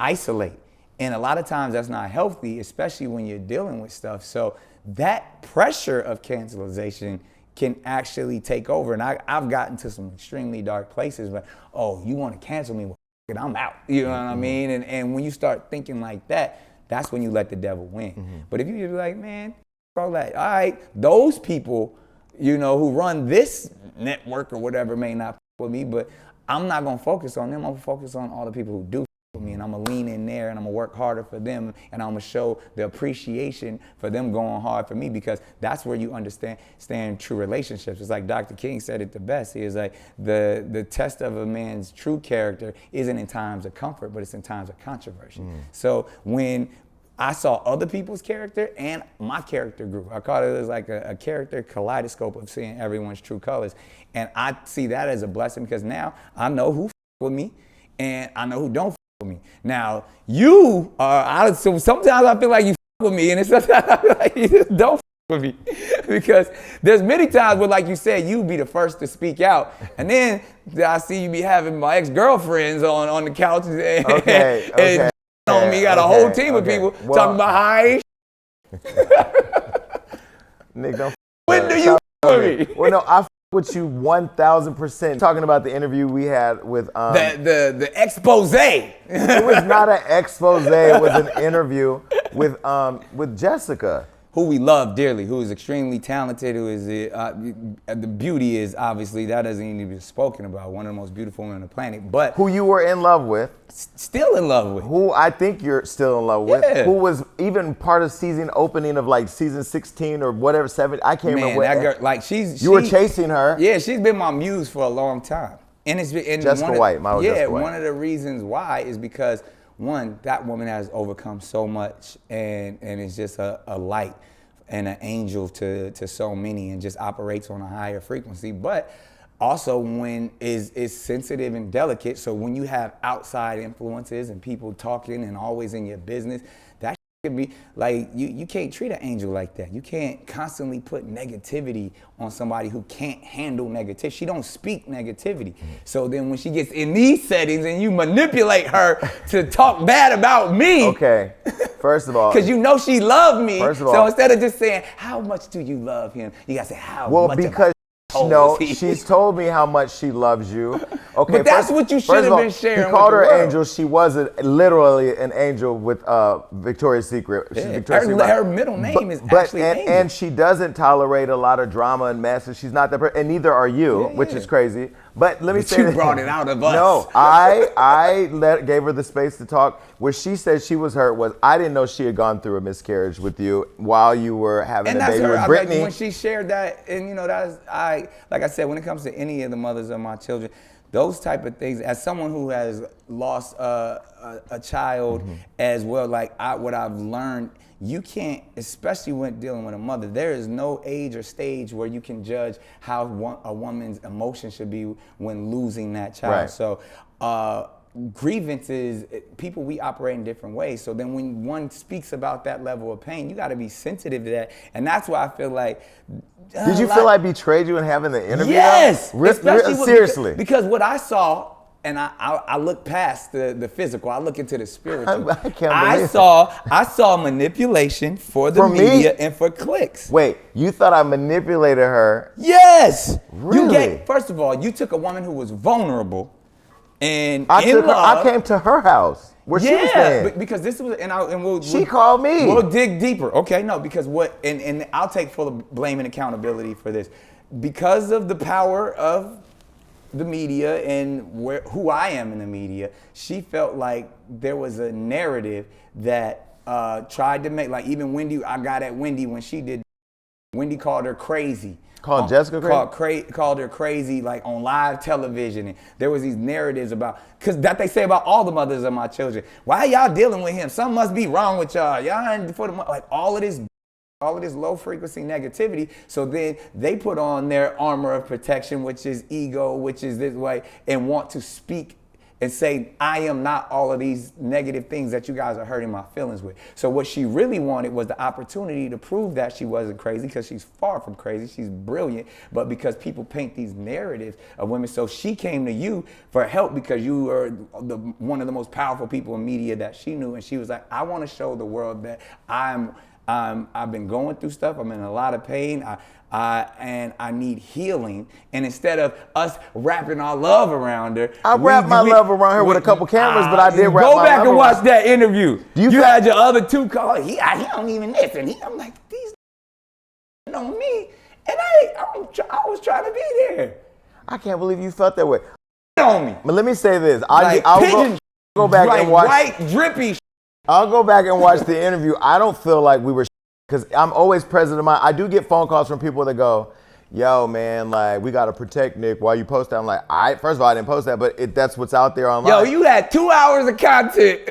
isolate, and a lot of times that's not healthy, especially when you're dealing with stuff. So that pressure of cancelization can actually take over, and I've gotten to some extremely dark places. But you want to cancel me? I'm out. You know what I mean? And when you start thinking like that, that's when you let the devil win. But if you just be like, man, all right, those people, who run this network or whatever may not with me, but I'm not gonna focus on them. I'm gonna focus on all the people who do with me, and I'm gonna lean in there and I'm gonna work harder for them, and I'm gonna show the appreciation for them going hard for me, because that's where you understand true relationships. It's like Dr. King said it the best. He was like, the test of a man's true character isn't in times of comfort, but it's in times of controversy. So when I saw other people's character and my character grew. I call it as like a character kaleidoscope of seeing everyone's true colors. And I see that as a blessing, because now I know who with me and I know who don't with me. Now you are, so sometimes I feel like you with me, and it's sometimes I feel like you just don't with me. Because there's many times where, like you said, you be the first to speak out, and then I see you be having my ex-girlfriends on the couch and on me, got a whole team of people talking about how Nick, don't when do you with me? Well, no, I with you 1,000%. Talking about the interview we had with the expose. It was not an expose. It was an interview with Jessica, who we love dearly, who is extremely talented, who is the beauty is obviously that doesn't need to be spoken about. One of the most beautiful women on the planet, but who you were in love with, still in love with, who I think you're still in love with, who was even part of season opening of like season 16 or whatever 7. I can't remember. That girl, like you were chasing her. Yeah, she's been my muse for a long time, and it's been Jessica White. Jessica White. One of the reasons why is because one, that woman has overcome so much, and it's just a light and an angel to so many, and just operates on a higher frequency. But also when is sensitive and delicate. So when you have outside influences and people talking and always in your business, that can be like, you can't treat an angel like that. You can't constantly put negativity on somebody who can't handle negativity. She don't speak negativity. So then when she gets in these settings and you manipulate her to talk bad about me. Okay, first of all. Because you know she loved me. First of all. So instead of just saying, how much do you love him? You got to say, how much. Well, because she's told me how much she loves you. Okay, but that's what you should have been sharing. He called her world. angel. She was literally an angel with Victoria's Secret. She's Victoria's Secret. Her middle name is actually Angel. And she doesn't tolerate a lot of drama and mess, and she's not that person, and neither are you, which is crazy. But let me say you brought it out of us. No, I gave her the space to talk. Where she said she was hurt was I didn't know she had gone through a miscarriage with you while you were having a baby with Brittany. When she shared that, and that is, like I said, when it comes to any of the mothers of my children, those type of things, as someone who has lost a child as well, like what I've learned, you can't, especially when dealing with a mother, there is no age or stage where you can judge how a woman's emotion should be when losing that child. Right. So grievances, people, we operate in different ways. So then when one speaks about that level of pain, you got to be sensitive to that. And that's why I feel like, did you feel I betrayed you in having the interview? Yes. Seriously. Because what I saw, and I look past the physical, I look into the spiritual. I saw manipulation for the media and for clicks. Wait, you thought I manipulated her? Yes. Really? First of all, you took a woman who was vulnerable, and I came to her house where she was staying. Because this was, she called me. We'll dig deeper. Okay, no, because and I'll take full blame and accountability for this. Because of the power of the media and who I am in the media, she felt like there was a narrative that tried to make, like even Wendy, I got at Wendy when she did Wendy called her crazy. Called Jessica crazy? Called her crazy, like on live television. And there was these narratives about, because that they say about all the mothers of my children. Why y'all dealing with him? Something must be wrong with y'all. Y'all ain't for the, like all of this low frequency negativity. So then they put on their armor of protection, which is ego, which is this way, and want to speak and say, I am not all of these negative things that you guys are hurting my feelings with. So what she really wanted was the opportunity to prove that she wasn't crazy, because she's far from crazy. She's brilliant, but because people paint these narratives of women. So she came to you for help because you are one of the most powerful people in media that she knew. And she was like, I want to show the world that I've been going through stuff. I'm in a lot of pain. And I need healing. And instead of us wrapping our love around her, I wrapped my love around her with a couple cameras, but I did wrap my love. Go back and watch that interview. You had your other two callers. He don't even listen. I'm like, these know me, and I was trying to be there. I can't believe you felt that way. On me. But let me say this. I'll go back and watch. White drippy. I'll go back and watch the interview. I don't feel like we were, because I'm always present in mind. I do get phone calls from people that go, yo, man, like, we got to protect Nick while you post that. I'm like, first of all, I didn't post that, but that's what's out there online. Yo, you had 2 hours of content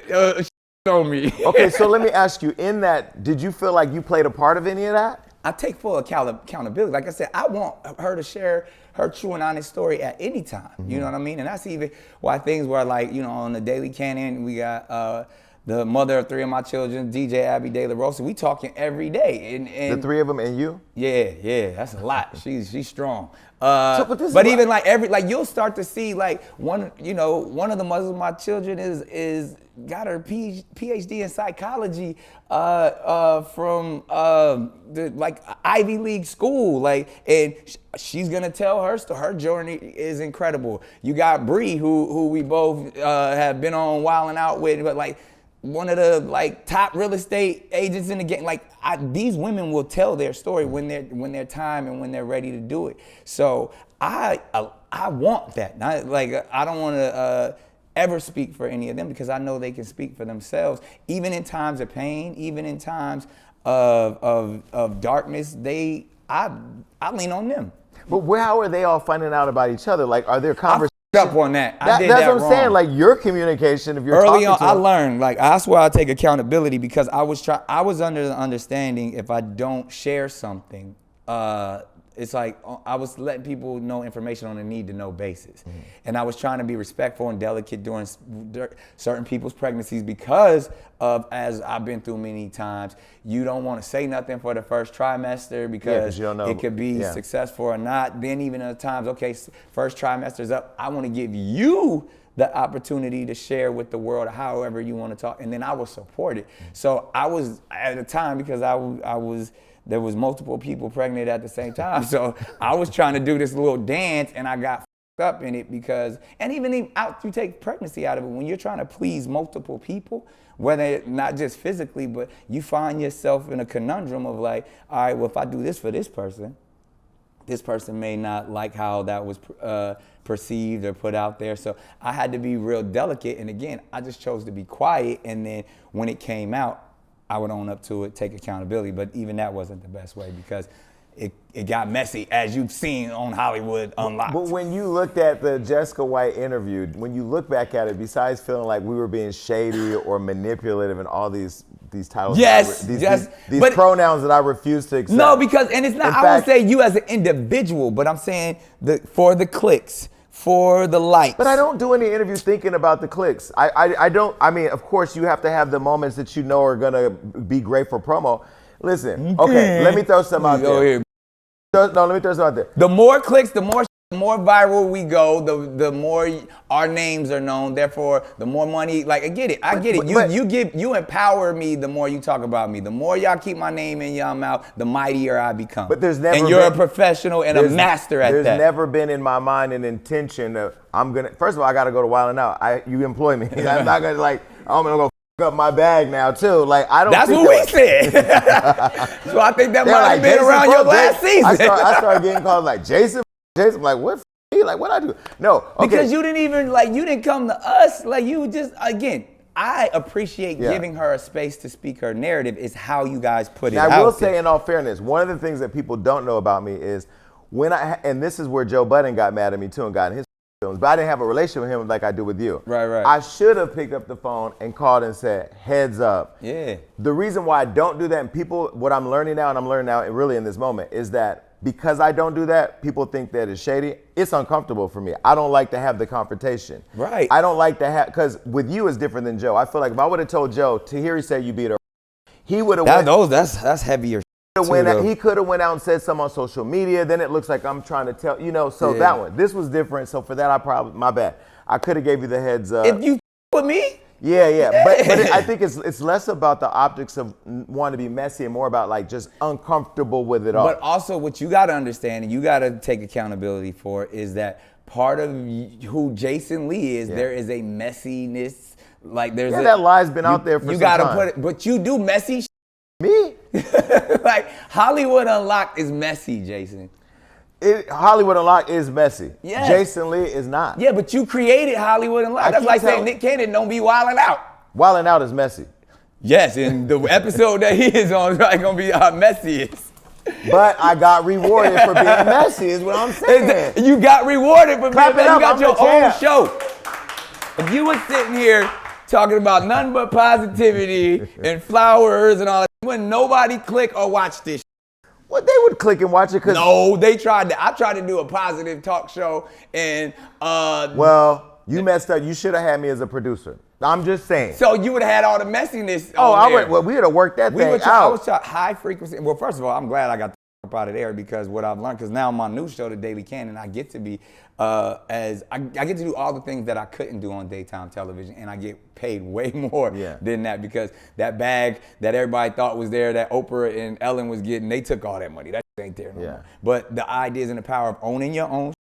on me. Okay, so let me ask you, in that, did you feel like you played a part of any of that? I take full accountability. Like I said, I want her to share her true and honest story at any time. Mm-hmm. You know what I mean? And that's even why things were like, you know, on the Daily Canon, we got the mother of 3 of my children, DJ Abby De La Rosa. We talking every day. And the 3 of them and you? Yeah, that's a lot. She's strong. But even like you'll start to see like one of the mothers of my children is got her PhD in psychology from the like Ivy League school, like, and she's gonna tell her story. Her journey is incredible. You got Bree, who we both have been on Wildin' Out with, but like one of the like top real estate agents in the game. Like these women will tell their story when they're time and when they're ready to do it. So I want that. I don't want to ever speak for any of them, because I know they can speak for themselves. Even in times of pain, even in times of darkness, I lean on them. But how are they all finding out about each other? Like, are there conversations? Up on that. That's what I'm saying. Like, your communication, if you're early talking on, to I them. learned. Like, that's why I take accountability, because I was under the understanding if I don't share something, it's like I was letting people know information on a need-to-know basis. Mm-hmm. And I was trying to be respectful and delicate during certain people's pregnancies, because of, as I've been through many times, you don't want to say nothing for the first trimester because you don't know. It could be successful or not. Then even at times, okay, first trimester's up, I want to give you the opportunity to share with the world however you want to talk, and then I will support it. So I was, at a time, because there was multiple people pregnant at the same time. So I was trying to do this little dance, and I got up in it because, and even out, you take pregnancy out of it, when you're trying to please multiple people, whether not just physically, but you find yourself in a conundrum of like, all right, well, if I do this for this person may not like how that was perceived or put out there. So I had to be real delicate. And again, I just chose to be quiet. And then when it came out, I would own up to it, take accountability. But even that wasn't the best way, because it got messy, as you've seen on Hollywood Unlocked. But when you looked at the Jessica White interview, when you look back at it, besides feeling like we were being shady or manipulative and all these titles, these pronouns that I refuse to accept. No, because, and it's not, I won't say you as an individual, but I'm saying for the clicks, for the likes. But I don't do any interview thinking about the clicks. I don't, I mean, of course you have to have the moments that you know are gonna be great for promo. Listen, okay, let me throw some out there. Let me throw some out there. The more clicks, the more viral we go, the more our names are known. Therefore, the more money. Like, I get it. You empower me. The more you talk about me, the more y'all keep my name in y'all mouth, the mightier I become. But there's never. And you're a professional and a master at that. There's never been in my mind an intention of First of all, I got to go to Wildin' Out. You employ me. I'm not gonna I'm gonna go up my bag now too. Like, I don't. That's what we said. So I think that might have been around your last season. I started getting calls like Jason, like, what? Like, what I do? No, okay. Because you didn't even, like, you didn't come to us. Like, you just, again, I appreciate giving her a space to speak her narrative is how you guys put it out. I will say, in all fairness, one of the things that people don't know about me is and this is where Joe Budden got mad at me too and got in his films, but I didn't have a relationship with him like I do with you. Right. I should have picked up the phone and called and said, heads up. Yeah. The reason why I don't do that, and what I'm learning now, and really in this moment, is that because I don't do that, people think that it's shady. It's uncomfortable for me. I don't like to have the confrontation. Right. I don't like to have, because with you it's different than Joe. I feel like if I would have told Joe, Tahiri said you beat her, he would have that's heavier. He could have went out and said something on social media. Then it looks like I'm trying to tell, that one. This was different. So for that, my bad. I could have gave you the heads up. If you with me? Yeah. But I think it's less about the optics of wanting to be messy and more about like just uncomfortable with it all. But also what you got to understand and you got to take accountability for is that part of who Jason Lee is, there is a messiness. Like there's that lie's been out there for some time. You got to put it, but you do messy Me? Like Hollywood Unlocked is messy, Jason. Hollywood Unlocked is messy. Yes. Jason Lee is not. Yeah, but you created Hollywood Unlocked. That's like saying Nick Cannon don't be wilding out. Wilding out is messy. Yes, and the episode that he is on is probably gonna be our messiest. But I got rewarded for being messy, is what I'm saying. You got rewarded for being messy. You got your own show. If you were sitting here talking about nothing but positivity and flowers and all that, wouldn't nobody click or watch this. Well, they would click and watch it because no, they tried to. I tried to do a positive talk show and well, you messed up. You should have had me as a producer. I'm just saying. So you would have had all the messiness. We would have worked that thing out. I was high frequency. Well, first of all, I'm glad I got out of there because what I've learned, because now my new show, The Daily Cannon, I get to be I get to do all the things that I couldn't do on daytime television, and I get paid way more than that because that bag that everybody thought was there, that Oprah and Ellen was getting, they took all that money. That ain't there no more. But the ideas and the power of owning your own,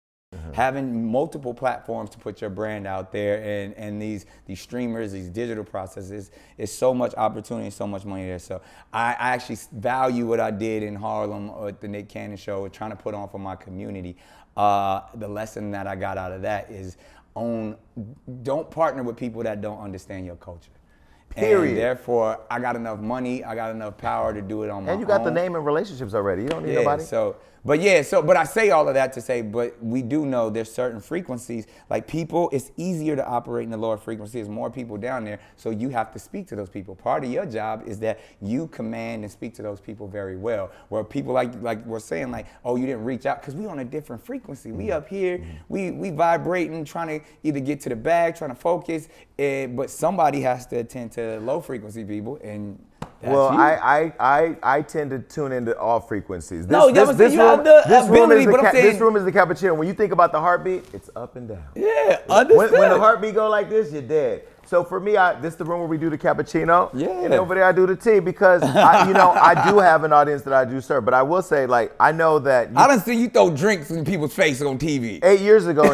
having multiple platforms to put your brand out there, and these streamers, these digital processes, is so much opportunity and so much money there. So I actually value what I did in Harlem at the Nick Cannon show, trying to put on for my community. The lesson that I got out of that is don't partner with people that don't understand your culture. Period. And therefore, I got enough money, I got enough power to do it on my own. And you got the name and relationships already. You don't need nobody. But I say all of that to say, but we do know there's certain frequencies, like people, it's easier to operate in the lower frequency. There's more people down there, so you have to speak to those people. Part of your job is that you command and speak to those people very well. Where people like we're saying, like, oh, you didn't reach out, because we on a different frequency. We up here, we vibrating, trying to either get to the bag, trying to focus, but somebody has to attend to low frequency people, and well, I tend to tune into all frequencies. This room is the cappuccino. When you think about the heartbeat, it's up and down. Yeah, understood. When the heartbeat go like this, you're dead. So for me, this is the room where we do the cappuccino. Yeah. And over there I do the tea because I do have an audience that I do serve. But I will say, like, I know that I done see you throw drinks in people's face on TV. 8 years ago,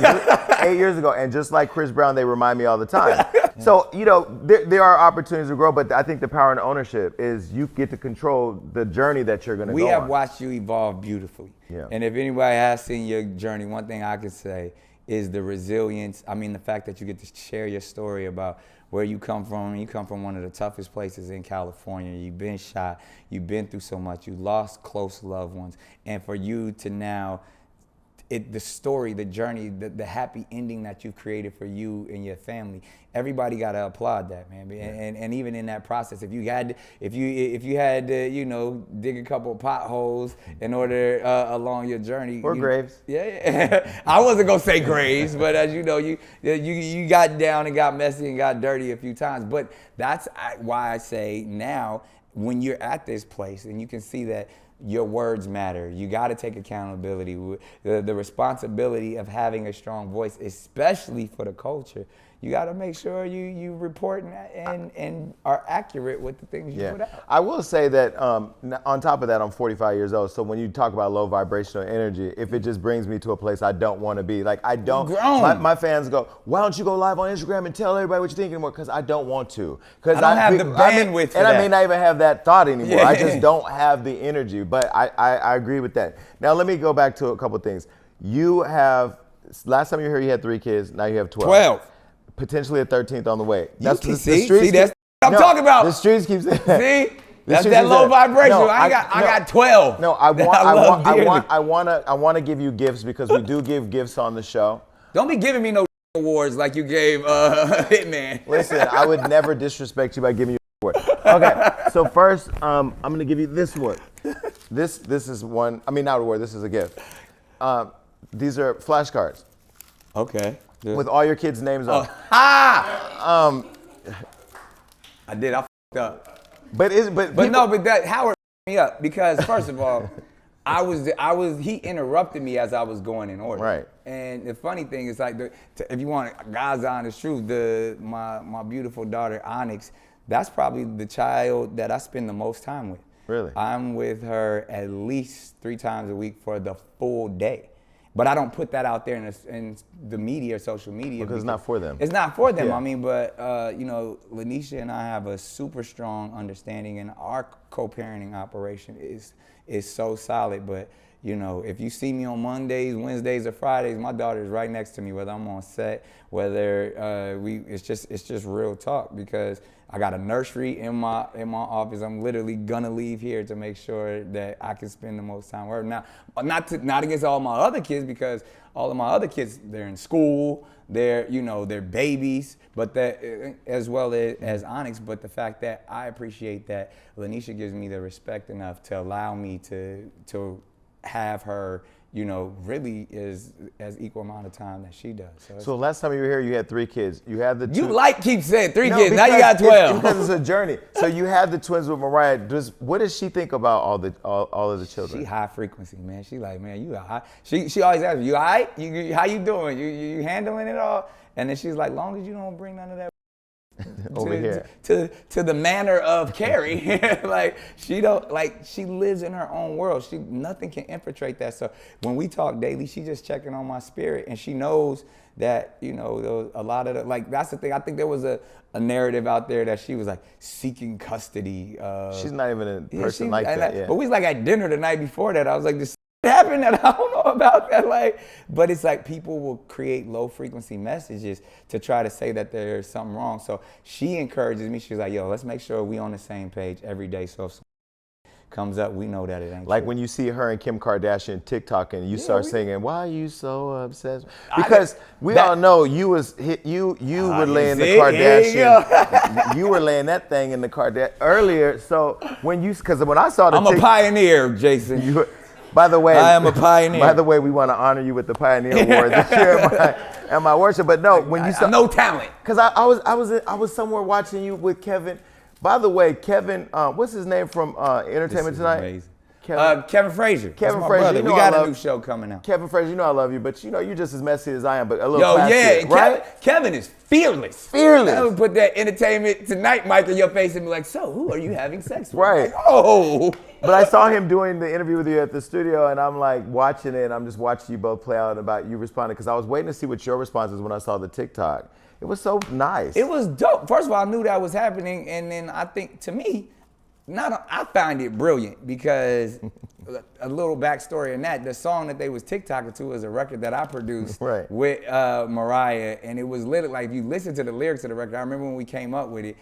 and just like Chris Brown, they remind me all the time. So, there are opportunities to grow, but I think the power and ownership is you get to control the journey that you're going to go on. We have watched you evolve beautifully. Yeah. And if anybody has seen your journey, one thing I can say is the resilience. I mean, the fact that you get to share your story about where you come from. You come from one of the toughest places in California. You've been shot. You've been through so much. You lost close loved ones. And for you to now, the story, the journey, the happy ending that you've created for you and your family, everybody got to applaud that, man. And even in that process, if you had to, dig a couple of potholes in order along your journry, or graves. Yeah. I wasn't gonna say graves, but as you know, you got down and got messy and got dirty a few times. But that's why I say now, when you're at this place and you can see that your words matter. You got to take accountability. The responsibility of having a strong voice, especially for the culture. You got to make sure you report and are accurate with the things you put out. I will say that on top of that, I'm 45 years old. So when you talk about low vibrational energy, if it just brings me to a place I don't want to be, like I don't. My fans go, why don't you go live on Instagram and tell everybody what you think anymore? Because I don't want to. Because I don't have the bandwidth for that. I may not even have that thought anymore. I just don't have the energy. But I agree with that. Now let me go back to a couple things. You have, last time you were here, you had 3 kids. Now you have 12. potentially a 13th on the way. That's the streets. See, that's what I'm talking about. The streets keep saying that. See? That's that low vibration. No, I got 12. No, I want to give you gifts because we do give gifts on the show. Don't be giving me no awards like you gave Hitman. Listen, I would never disrespect you by giving you an award. Okay, so first, I'm gonna give you this one. This is one. I mean, not an award. This is a gift. These are flashcards. Okay. Good. With all your kids' names on. I did. I f***ed up. But that Howard me up because first of all, he interrupted me as I was going in order. Right. And the funny thing is like, if you want God's honest truth, my beautiful daughter Onyx, that's probably the child that I spend the most time with. Really? I'm with her at least 3 times a week for the full day. But I don't put that out there in the media, social media. Because it's not for them. It's not for them. Yeah. I mean, but, Lanisha and I have a super strong understanding, and our co-parenting operation is so solid. But, if you see me on Mondays, Wednesdays, or Fridays, my daughter is right next to me, whether I'm on set, whether it's just real talk because I got a nursery in my office. I'm literally gonna leave here to make sure that I can spend the most time with her. Now, not against all my other kids because all of my other kids, they're in school, they're babies, but that as well as Onyx. But the fact that I appreciate that Lanisha gives me the respect enough to allow me to have her, really is as equal amount of time that she does. So last time you were here, you had 3 kids. You had the two. You keep saying 3 kids. Now you got 12. Because it's a journey. So you had the twins with Mariah. What does she think about all of the children? She high frequency, man. She like, man, you high. She always asks me, you all right? How you doing? You handling it all? And then she's like, long as you don't bring none of that over here to the manner of Carey. she lives in her own world. Nothing can infiltrate that. So when we talk daily, she just checking on my spirit, and she knows that a lot of that's the thing. I think there was a narrative out there that she was like seeking custody. She's not even a person like that. Yeah. But we was like at dinner the night before that. I was like, this happened that I don't know about that. But it's like people will create low frequency messages to try to say that there's something wrong. So she encourages me. She's like, yo, let's make sure we on the same page every day. So if something comes up, we know that it ain't like true. When you see her and Kim Kardashian TikTok and you start singing, why are you so obsessed? Because we all know you were laying the Kardashian. You were laying that thing in the Kardashian earlier. So when I saw the I'm a pioneer, Jason. By the way, I am a pioneer. By the way, we want to honor you with the Pioneer Award this year at my worship. But no, when you saw no talent, because I was somewhere watching you with Kevin. By the way, Kevin, what's his name from Entertainment Tonight? Amazing. Kevin Frazier. Kevin Frazier. We got a new show coming out. Kevin Frazier, I love you, but you're just as messy as I am, but a little classier, right? Kevin is fearless. Fearless. I would put that Entertainment Tonight mic in your face and be like, so who are you having sex with? Right. Like, oh. But I saw him doing the interview with you at the studio, and I'm like watching it, and I'm just watching you both play out about you responding, because I was waiting to see what your response was when I saw the TikTok. It was so nice. It was dope. First of all, I knew that was happening, and then I think, to me, I find it brilliant because a little backstory in that, the song that they was TikToking to is a record that I produced with Mariah, and it was literally, like, if you listen to the lyrics of the record, I remember when we came up with it,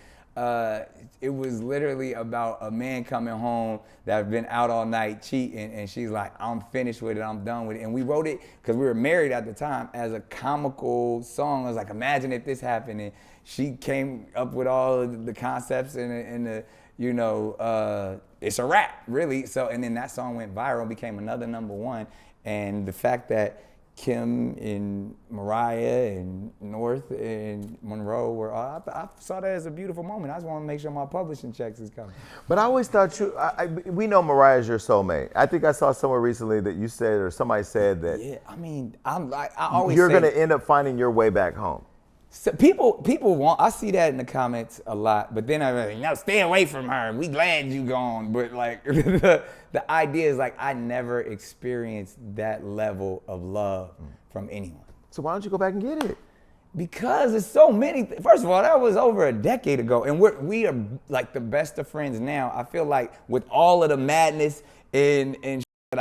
it was literally about a man coming home that been out all night cheating, and she's like, I'm finished with it, I'm done with it. And we wrote it, because we were married at the time, as a comical song. I was like, imagine if this happened. And she came up with all of the concepts and the it's a rap, really. So, and then that song went viral, became another #1. And the fact that Kim and Mariah and North and Monroe were all, I saw that as a beautiful moment. I just want to make sure my publishing checks is coming. But I always thought we know Mariah's your soulmate. I think I saw somewhere recently that you said, or somebody said that. Yeah, I mean, I always you're going to end up finding your way back home. So people want, I see that in the comments a lot, but then I'm like, no, stay away from her. We glad you gone. But like the idea is like, I never experienced that level of love from anyone. So why don't you go back and get it? Because there's so many. First of all, that was over a decade ago, and we are like the best of friends now. I feel like with all of the madness and that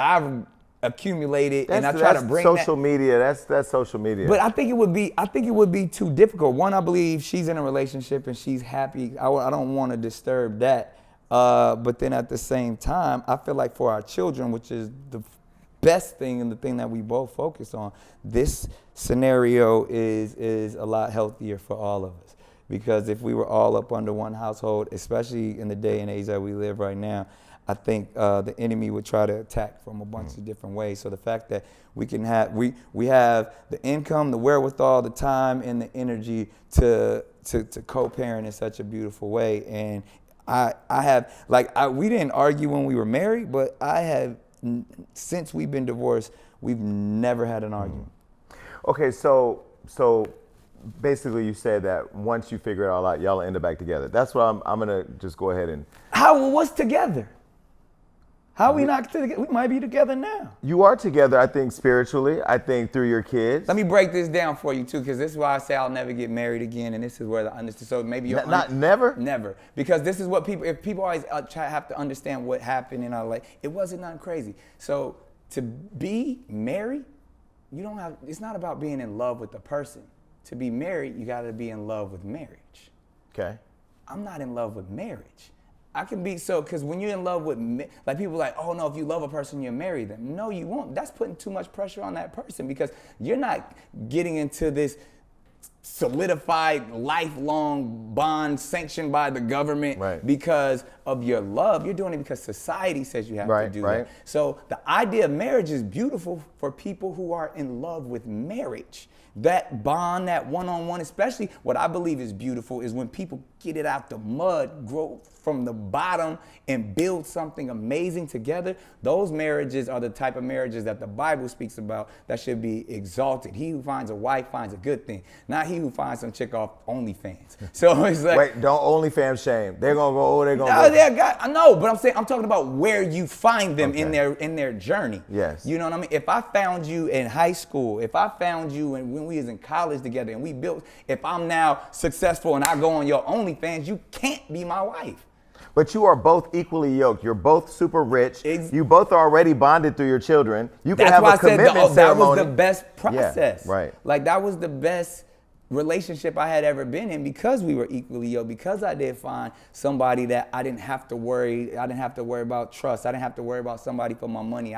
I've accumulate it, That's, and I try to bring social media. That's social media. But I think it would be too difficult. One, I believe she's in a relationship and she's happy. I don't want to disturb that. But then at the same time, I feel like for our children, which is the best thing and the thing that we both focus on, this scenario is a lot healthier for all of us. Because if we were all up under one household, especially in the day and age that we live right now, I think the enemy would try to attack from a bunch of different ways. So the fact that we can have we have the income, the wherewithal, the time, and the energy to co-parent in such a beautiful way. And I have we didn't argue when we were married, but I have since we've been divorced, we've never had an argument. Okay, so basically you said that once you figure it all out, y'all end up back together. That's what I'm gonna just go ahead and. What's together? How are we not together? We might be together now. You are together, I think, spiritually. I think through your kids. Let me break this down for you too, because this is why I say I'll never get married again, and this is where I understand. So maybe you're not never. Never, because this is what people. If people always have to understand what happened in our life, it wasn't nothing crazy. So to be married, you don't have. It's not about being in love with the person. To be married, you got to be in love with marriage. Okay. I'm not in love with marriage. I can be because when you're in love with, like people are like, oh no, if you love a person, you'll marry them. No, you won't. That's putting too much pressure on that person because you're not getting into this solidified lifelong bond sanctioned by the government because of your love. You're doing it because society says you have to do that. So the idea of marriage is beautiful for people who are in love with marriage. That bond, that one-on-one, especially what I believe is beautiful is when people get it out the mud, grow from the bottom and build something amazing together. Those marriages are the type of marriages that the Bible speaks about that should be exalted. He who finds a wife finds a good thing, not he who finds some chick off OnlyFans. So it's like, wait, don't OnlyFans shame. They're gonna go. They're gonna. I know, but I'm talking about where you find them in their journey. Yes. You know what I mean? If I found you in high school, if I found you when we was in college together and we built, if I'm now successful and I go on your OnlyFans, you can't be my wife. But you are both equally yoked. You're both super rich. You both are already bonded through your children. You can have a commitment ceremony. That was the best process. Yeah, right. Like that was the best relationship I had ever been in because we were equally yoked, because I did find somebody that I didn't have to worry about trust. I didn't have to worry about somebody for my money.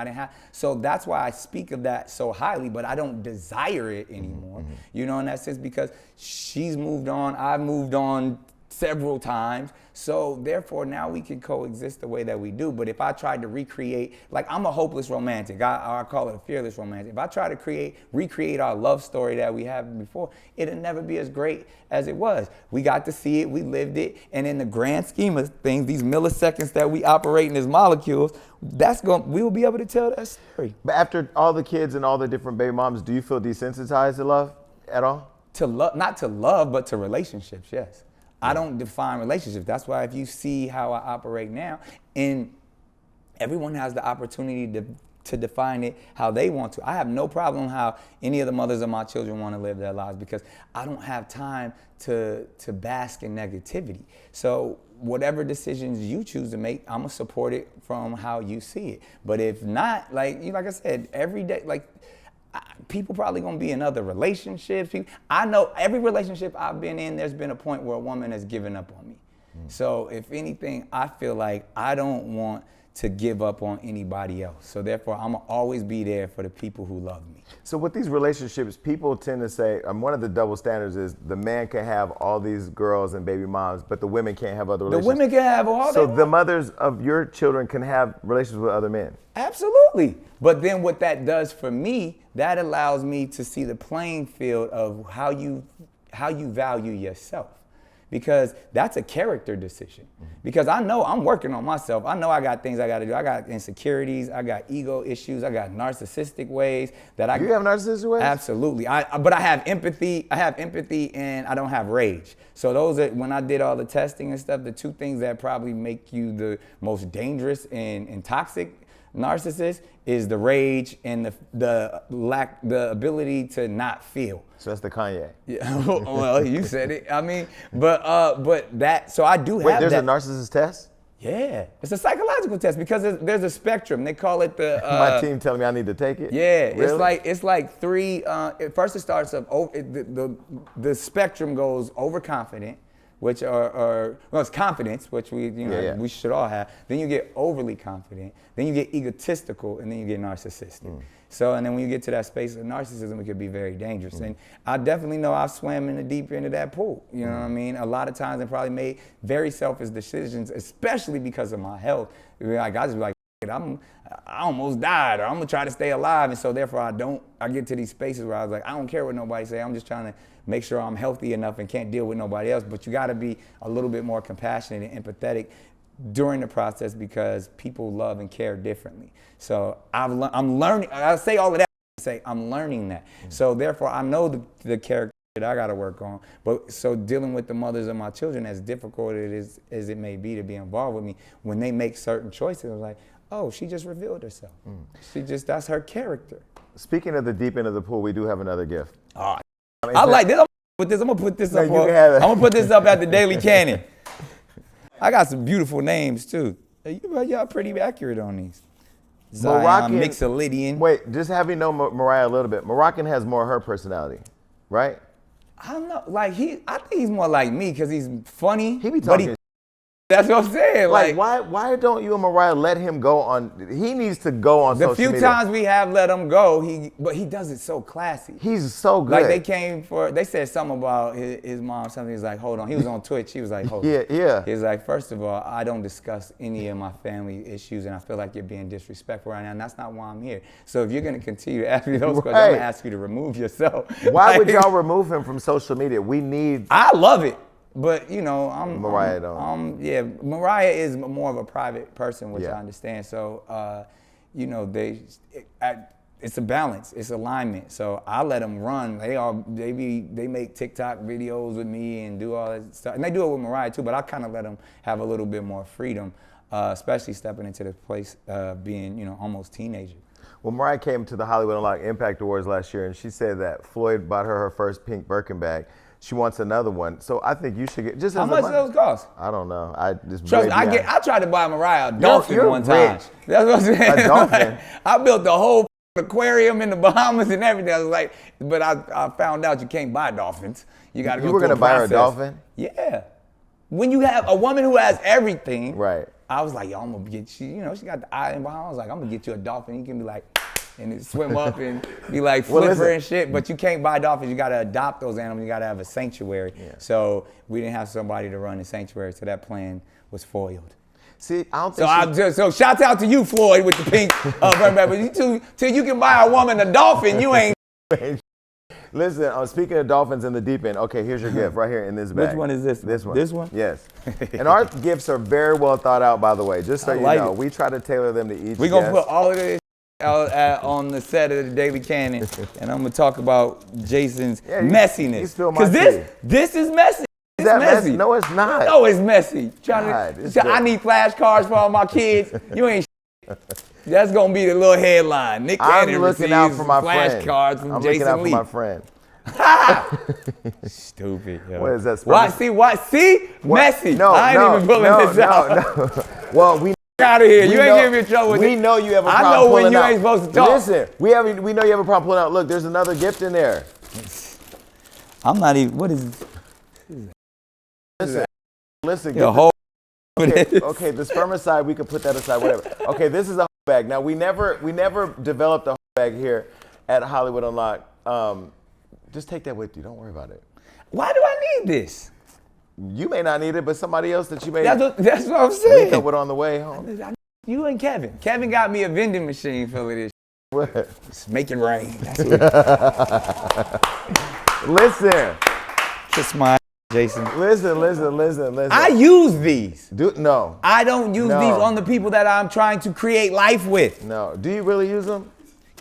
So that's why I speak of that so highly, but I don't desire it anymore. Mm-hmm. You know, in that sense, because she's moved on, I've moved on several times. So therefore now we can coexist the way that we do. But if I tried to recreate, like I'm a hopeless romantic, I call it a fearless romantic. If I try to recreate our love story that we had before, it'll never be as great as it was. We got to see it, we lived it, and in the grand scheme of things, these milliseconds that we operate in as molecules, we will be able to tell that story. But after all the kids and all the different baby moms, do you feel desensitized to love at all? To love, not to love, but to relationships, yes. I don't define relationships. That's why if you see how I operate now, and everyone has the opportunity to define it how they want to. I have no problem how any of the mothers of my children want to live their lives because I don't have time to bask in negativity. So whatever decisions you choose to make, I'm gonna support it from how you see it. But if not, like I said, every day, people probably gonna be in other relationships. I know every relationship I've been in, there's been a point where a woman has given up on me. So if anything, I feel like I don't want to give up on anybody else. So therefore, I'm gonna always be there for the people who love me. So with these relationships, people tend to say, one of the double standards is the man can have all these girls and baby moms, but the women can't have other relationships. The women can have all So the mothers of your children can have relations with other men. Absolutely. But then what that does for me, that allows me to see the playing field of how you value yourself. Because that's a character decision. Because I know I'm working on myself. I know I got things I got to do. I got insecurities. I got ego issues. I got narcissistic ways that You have narcissistic ways? Absolutely. But I have empathy. I have empathy and I don't have rage. So those are, when I did all the testing and stuff, the two things that probably make you the most dangerous and toxic narcissist is the rage and the ability to not feel. So that's the Kanye. Yeah. Well, you said it. I mean, but that. So I do have. Wait, there's that. a narcissist test? Yeah, it's a psychological test because there's a spectrum. They call it the. My team telling me I need to take it. Yeah, Really? it's like three. First, it starts up. The spectrum goes overconfident, which well, it's confidence, which we should all have. Then you get overly confident. Then you get egotistical, and then you get narcissistic. So, and then when you get to that space of narcissism, it could be very dangerous. And I definitely know I've swam in the deep end of that pool. You know what I mean? A lot of times I probably made very selfish decisions, especially because of my health. Like I just be like, I almost died, or I'm gonna try to stay alive. And so therefore I get to these spaces where I was like, I don't care what nobody say. I'm just trying to make sure I'm healthy enough and can't deal with nobody else. But you gotta be a little bit more compassionate and empathetic during the process because people love and care differently. So I'm learning, I say all of that to say I'm learning that. So therefore I know the character that I gotta work on. But so dealing with the mothers of my children, as difficult as it may be to be involved with me, when they make certain choices, I'm like, oh, she just revealed herself. That's her character. Speaking of the deep end of the pool, we do have another gift. I like this. I'm gonna put this up. I'm gonna put this up at the Daily Cannon. I got some beautiful names too. Y'all pretty accurate on these. Zion, Mixolydian. Wait, just having known Mariah a little bit, Moroccan has more of her personality, right? I don't know. Like I think he's more like me because he's funny. He be talking. That's what I'm saying. Like why don't you and Mariah let him go on? He needs to go on social media. The few times we have let him go, but he does it so classy. He's so good. Like they said something about his mom, something. He's like, hold on. He was on Twitch. He was like, hold on. Yeah. He's like, first of all, I don't discuss any of my family issues, and I feel like you're being disrespectful right now, and that's not why I'm here. So if you're gonna continue to ask me those questions, I'm gonna ask you to remove yourself. Why would y'all remove him from social media? I love it. But Mariah don't. Mariah is more of a private person, which I understand. So, it's a balance, it's alignment. So I let them run. They make TikTok videos with me and do all that stuff, and they do it with Mariah too. But I kind of let them have a little bit more freedom, especially stepping into the place being almost teenager. Well, Mariah came to the Hollywood Unlocked Impact Awards last year, and she said that Floyd bought her first pink Birkin bag. She wants another one, so I think you should get just. How much do those cost? I don't know. I just trust me. I tried to buy Mariah a dolphin one time. Rich. That's what I'm saying. A dolphin. I built the whole aquarium in the Bahamas and everything. I was like, but I found out you can't buy dolphins. You got to go. You were gonna buy her a dolphin? Yeah. When you have a woman who has everything, right? I was like, yo, I'm gonna get you. She got the eye in Bahamas. I was like, I'm gonna get you a dolphin. You can be like. And swim up and be like flipper and shit, but you can't buy dolphins. You gotta adopt those animals. You gotta have a sanctuary. Yeah. So we didn't have somebody to run the sanctuary, so that plan was foiled. See, I don't think. So shouts out to you, Floyd, with the pink. But till you can buy a woman a dolphin, you ain't. Listen, speaking of dolphins in the deep end, okay, here's your gift right here in this bag. Which one is this? This one. This one? Yes. And our gifts are very well thought out, by the way. Just so you know, we try to tailor them to each. We're gonna put all of this on the set of the Daily Cannon, and I'm gonna talk about Jason's messiness. Because this is messy. It's messy. No, it's not. No, it's messy. I need flashcards for all my kids. You ain't. That's gonna be the little headline. Nick Cannon receives flashcards from Jason Lee. I'm looking out for my friend. Stupid. Yo. What is that? See? Messy. No, I ain't even pulling this out. No. Well, we. Out of here. You ain't giving me trouble with it. We know you have a problem. I know when pulling you out. ain't supposed to talk. Listen, we know you have a problem pulling out. Look, there's another gift in there. I'm not even. What is this? Listen. The whole. Okay, the spermicide, we can put that aside, whatever. Okay, this is a bag. Now, we never developed a bag here at Hollywood Unlocked. Just take that with you. Don't worry about it. Why do I need this? You may not need it, but somebody else that you may. That's what I'm saying. Link up with on the way home. You and Kevin. Kevin got me a vending machine full of this. What? It's making rain. That's it. Listen. Kiss my Jason. Listen. I use these. No. I don't use these on the people that I'm trying to create life with. No. Do you really use them?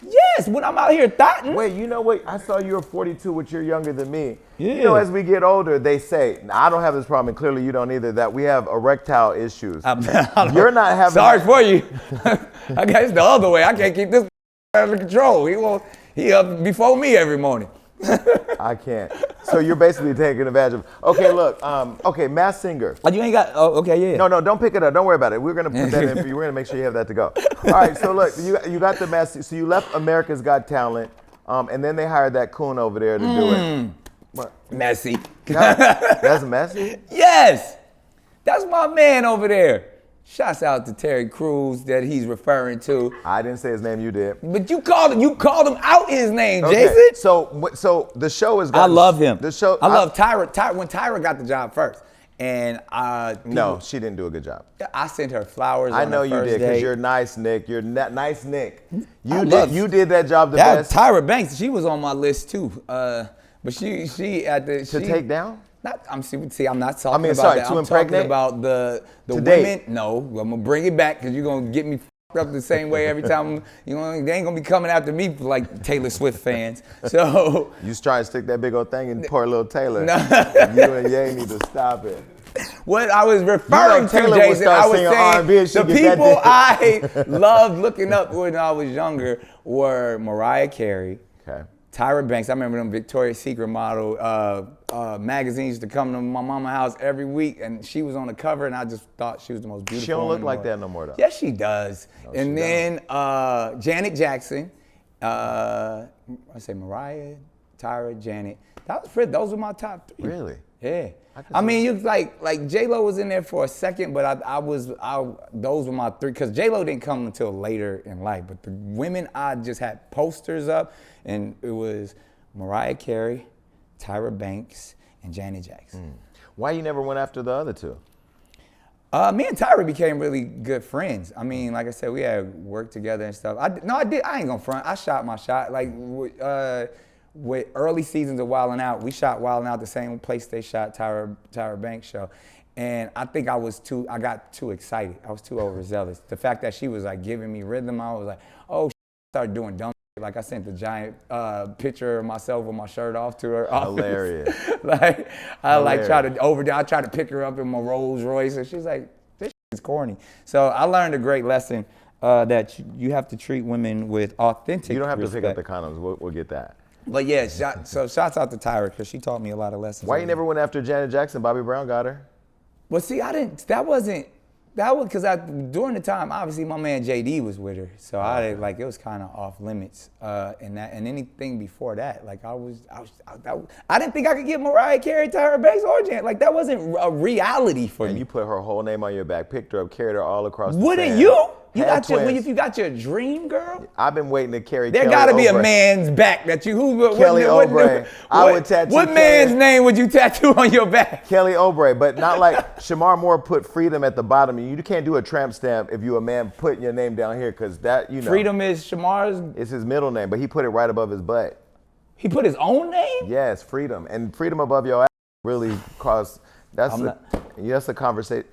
Yes, when I'm out here thotting. Wait, you know what? I saw you were 42, which you're younger than me. Yeah. You know, as we get older, they say, now, I don't have this problem, and clearly you don't either, that we have erectile issues. You're not having. Sorry for you. I guess the other way. I can't keep this under control. He up before me every morning. I can't. So you're basically taking advantage of. Okay, look. Okay, Masked Singer. Oh, you ain't got. Oh, okay, yeah. No, don't pick it up. Don't worry about it. We're gonna put that in for you. We're gonna make sure you have that to go. All right. So look, you got the Masked. So you left America's Got Talent, and then they hired that coon over there to do it. What? Messy. That's messy. Yes, that's my man over there. Shouts out to Terry Crews that he's referring to. I didn't say his name. You did. But you called him out his name, Okay. Jason. So the show is. I love him. The show. I love Tyra. When Tyra got the job first, and no, she didn't do a good job. I sent her flowers. I on know her you first did because date. you're nice, Nick. You're nice, Nick. You did that job the That best. Tyra Banks, she was on my list too. But she at the To take down. I'm not talking about sorry, that. to I'm impregnate? talking about the To women. date. No, I'm gonna bring it back because you're gonna get me f***ed up the same way every time. They ain't gonna be coming after me like Taylor Swift fans. So You try to stick that big old thing in poor little Taylor. No. You and Ye need to stop it. what I was referring to, Taylor would Jason, start I was singing saying R&B and she the get that people I loved looking up when I was younger were Mariah Carey. Okay. Tyra Banks, I remember them Victoria's Secret model magazines used to come to my mama's house every week, and she was on the cover, and I just thought she was the most beautiful. She don't woman look in the like world. that no more though. Yes, she does. she And then Janet Jackson, I say Mariah, Tyra, Janet. Those were my top three. Really? Yeah. I mean, you like J-Lo was in there for a second, but those were my three, because J-Lo didn't come until later in life. But the women I just had posters up, and it was Mariah Carey, Tyra Banks, and Janet Jackson. Why you never went after the other two? Me and Tyra became really good friends. I mean, like I said, we had worked together and stuff. I did. I ain't gonna front. I shot my shot. Like with early seasons of Wildin' Out, we shot Wildin' Out the same place they shot Tyra Banks show. And I think I got too excited. I was too overzealous. The fact that she was like giving me rhythm, I was like, oh, started doing dumb shit. Like I sent the giant picture of myself with my shirt off to her office. Hilarious. Like I Hilarious. I tried to pick her up in my Rolls Royce, and she's like, this is corny. So I learned a great lesson that you have to treat women with authentic You don't have respect. to pick up the condoms. We'll get that. But yeah, so shouts out to Tyra, because she taught me a lot of lessons. Why you never went after Janet Jackson? Bobby Brown got her. Well, see, that was because during the time, obviously my man JD was with her, so it was kind of off limits, and anything before that, like I didn't think I could get Mariah Carey, Tyra Banks, or Janet. Like that wasn't a reality for And me. you put her whole name on your back, picked her up, carried her all across the Wouldn't sand. you? You Had got your, twins. if you got your dream girl, I've been waiting to carry there Kelly got to be a Oubre. man's back that you. Kelly Oubre. I would tattoo What Kelly. man's name would you tattoo on your back? Kelly Oubre, but not like Shamar Moore put freedom at the bottom. You can't do a tramp stamp if you a man putting your name down here, because that, you know. Freedom is Shamar's. It's his middle name, but he put it right above his butt. He put his own name? Yes, freedom. And freedom above your ass really caused, that's a conversation.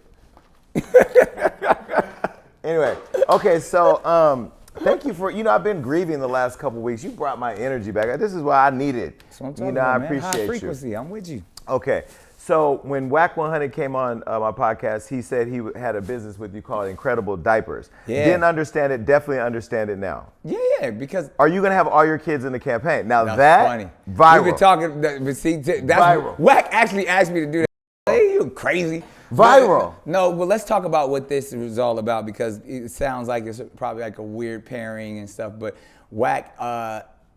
Anyway, okay, so thank you for, I've been grieving the last couple weeks. You brought my energy back. This is what I needed. That's what I'm talking about, I man. appreciate High frequency, I'm with you. Okay, so when Whack 100 came on my podcast, he said he had a business with you called Incredible Diapers. Yeah. Didn't understand it, definitely understand it now. Yeah, because Are you gonna have all your kids in the campaign? Now that's that, funny. viral. We've been talking, but see, that's Viral. Whack actually asked me to do that. Hey, you crazy. Viral. No, but let's talk about what this is all about, because it sounds like it's probably like a weird pairing and stuff, but Whack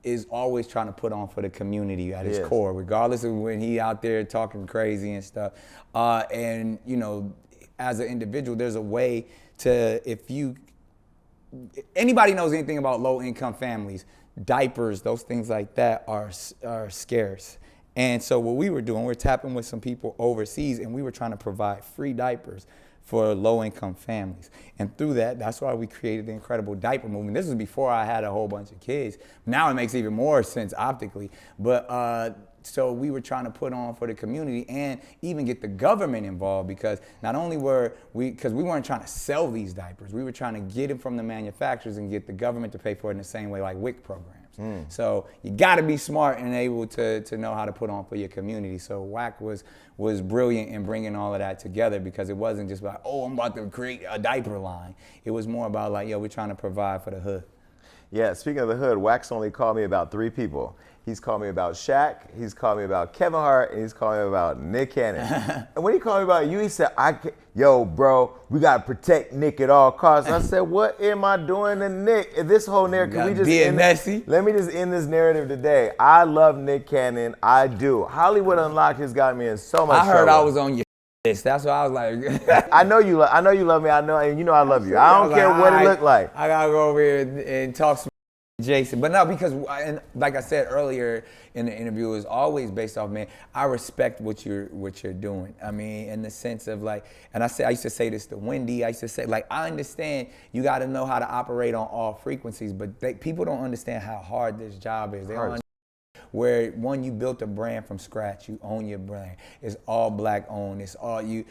is always trying to put on for the community at his core, regardless of when he out there talking crazy and stuff. And as an individual, there's a way to, anybody knows anything about low income families, diapers, those things like that are scarce. And so what we were doing, we're tapping with some people overseas, and we were trying to provide free diapers for low-income families. And through that, that's why we created the Incredible Diaper Movement. This was before I had a whole bunch of kids. Now it makes even more sense optically. But so we were trying to put on for the community and even get the government involved, because not only because we weren't trying to sell these diapers, we were trying to get it from the manufacturers and get the government to pay for it in the same way like WIC programs. So you got to be smart and able to know how to put on for your community. So WAC was brilliant in bringing all of that together, because it wasn't just like, oh, I'm about to create a diaper line. It was more about like, yo, we're trying to provide for the hood. Yeah, speaking of the hood, Wax only called me about 3 people. He's called me about Shaq, he's called me about Kevin Hart, and he's called me about Nick Cannon. And when he called me about you, he said, yo, bro, we gotta protect Nick at all costs. I said, what am I doing to Nick? This whole narrative, can we just being messy? Let me just end this narrative today. I love Nick Cannon, I do. Hollywood Unlocked has got me in so much trouble. I heard I was on your list. That's why I was like, I know you love me, and you know I love you. I don't care what it looked like. I gotta go over here and talk some Jason, but no, because and like I said earlier in the interview, it's always based off, man, I respect what you're doing. I mean, in the sense of like, and I used to say this to Wendy, I used to say, like, I understand you got to know how to operate on all frequencies, but people don't understand how hard this job is. They don't understand where, one, you built a brand from scratch, you own your brand. It's all black owned. It's all you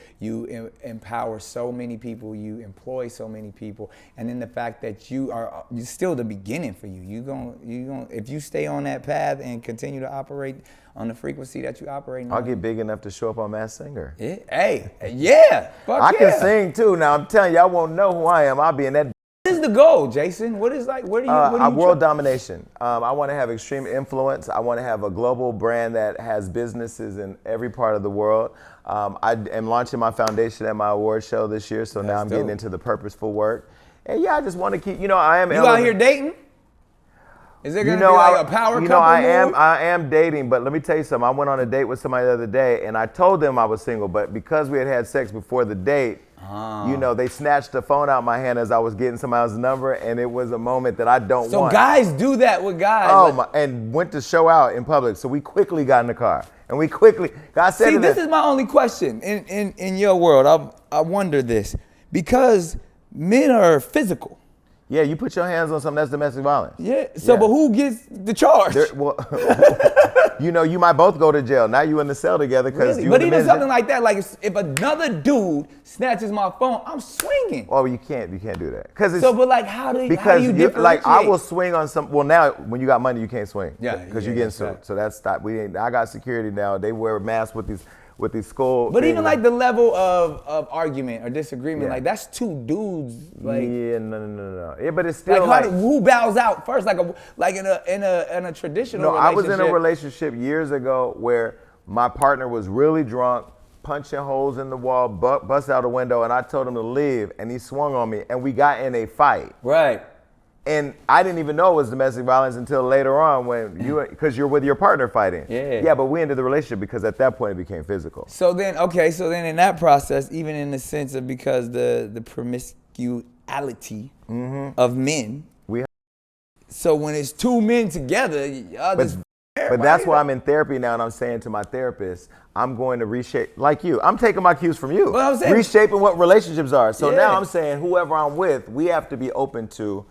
empower so many people, you employ so many people, and then the fact that you're still the beginning for you. You going if you stay on that path and continue to operate on the frequency that you operate. I'll get big enough to show up on Masked Singer. Yeah. Hey, yeah. I can sing too. Now I'm telling you, I won't know who I am. I'll be in that. What is the goal, Jason? What is like? What do you? World domination. I want to have extreme influence. I want to have a global brand that has businesses in every part of the world. I am launching my foundation at my award show this year, so now I'm getting into the purposeful work. And yeah, I just want to keep. I am. You out here dating? Is there gonna be like a power couple? I am dating, but let me tell you something. I went on a date with somebody the other day, and I told them I was single, but because we had sex before the date. They snatched the phone out of my hand as I was getting somebody's number, and it was a moment that I don't want. So guys do that with guys. Oh, and went to show out in public. So we quickly got in the car, and we quickly. God said See, this is my only question in your world. I wonder this because men are physical. Yeah, you put your hands on something, that's domestic violence. Yeah. So, but who gets the charge? You might both go to jail. Now you in the cell together because really? But even something like that, like if another dude snatches my phone, I'm swinging. Oh, you can't do that. But like, how do you differentiate? Like I will swing on some. Well, now when you got money, you can't swing. Yeah. Because you're getting sued. So that's stop. I got security now. They wear masks with these skull. But even like the level of argument or disagreement, like that's two dudes. Like no. Yeah, but it's still like who bows out first? Like in a traditional. No, I was in a relationship years ago where my partner was really drunk, punching holes in the wall, bust out a window, and I told him to leave, and he swung on me, and we got in a fight. Right. And I didn't even know it was domestic violence until later on because you're with your partner fighting. Yeah. Yeah, but we ended the relationship because at that point it became physical. So then in that process, even in the sense of because the promiscuity of men. So when it's two men together, y'all But that's why I'm in therapy now, and I'm saying to my therapist, I'm going to reshape, like you. I'm taking my cues from you. Well, I'm saying, reshaping what relationships are. So now I'm saying whoever I'm with, we have to be open to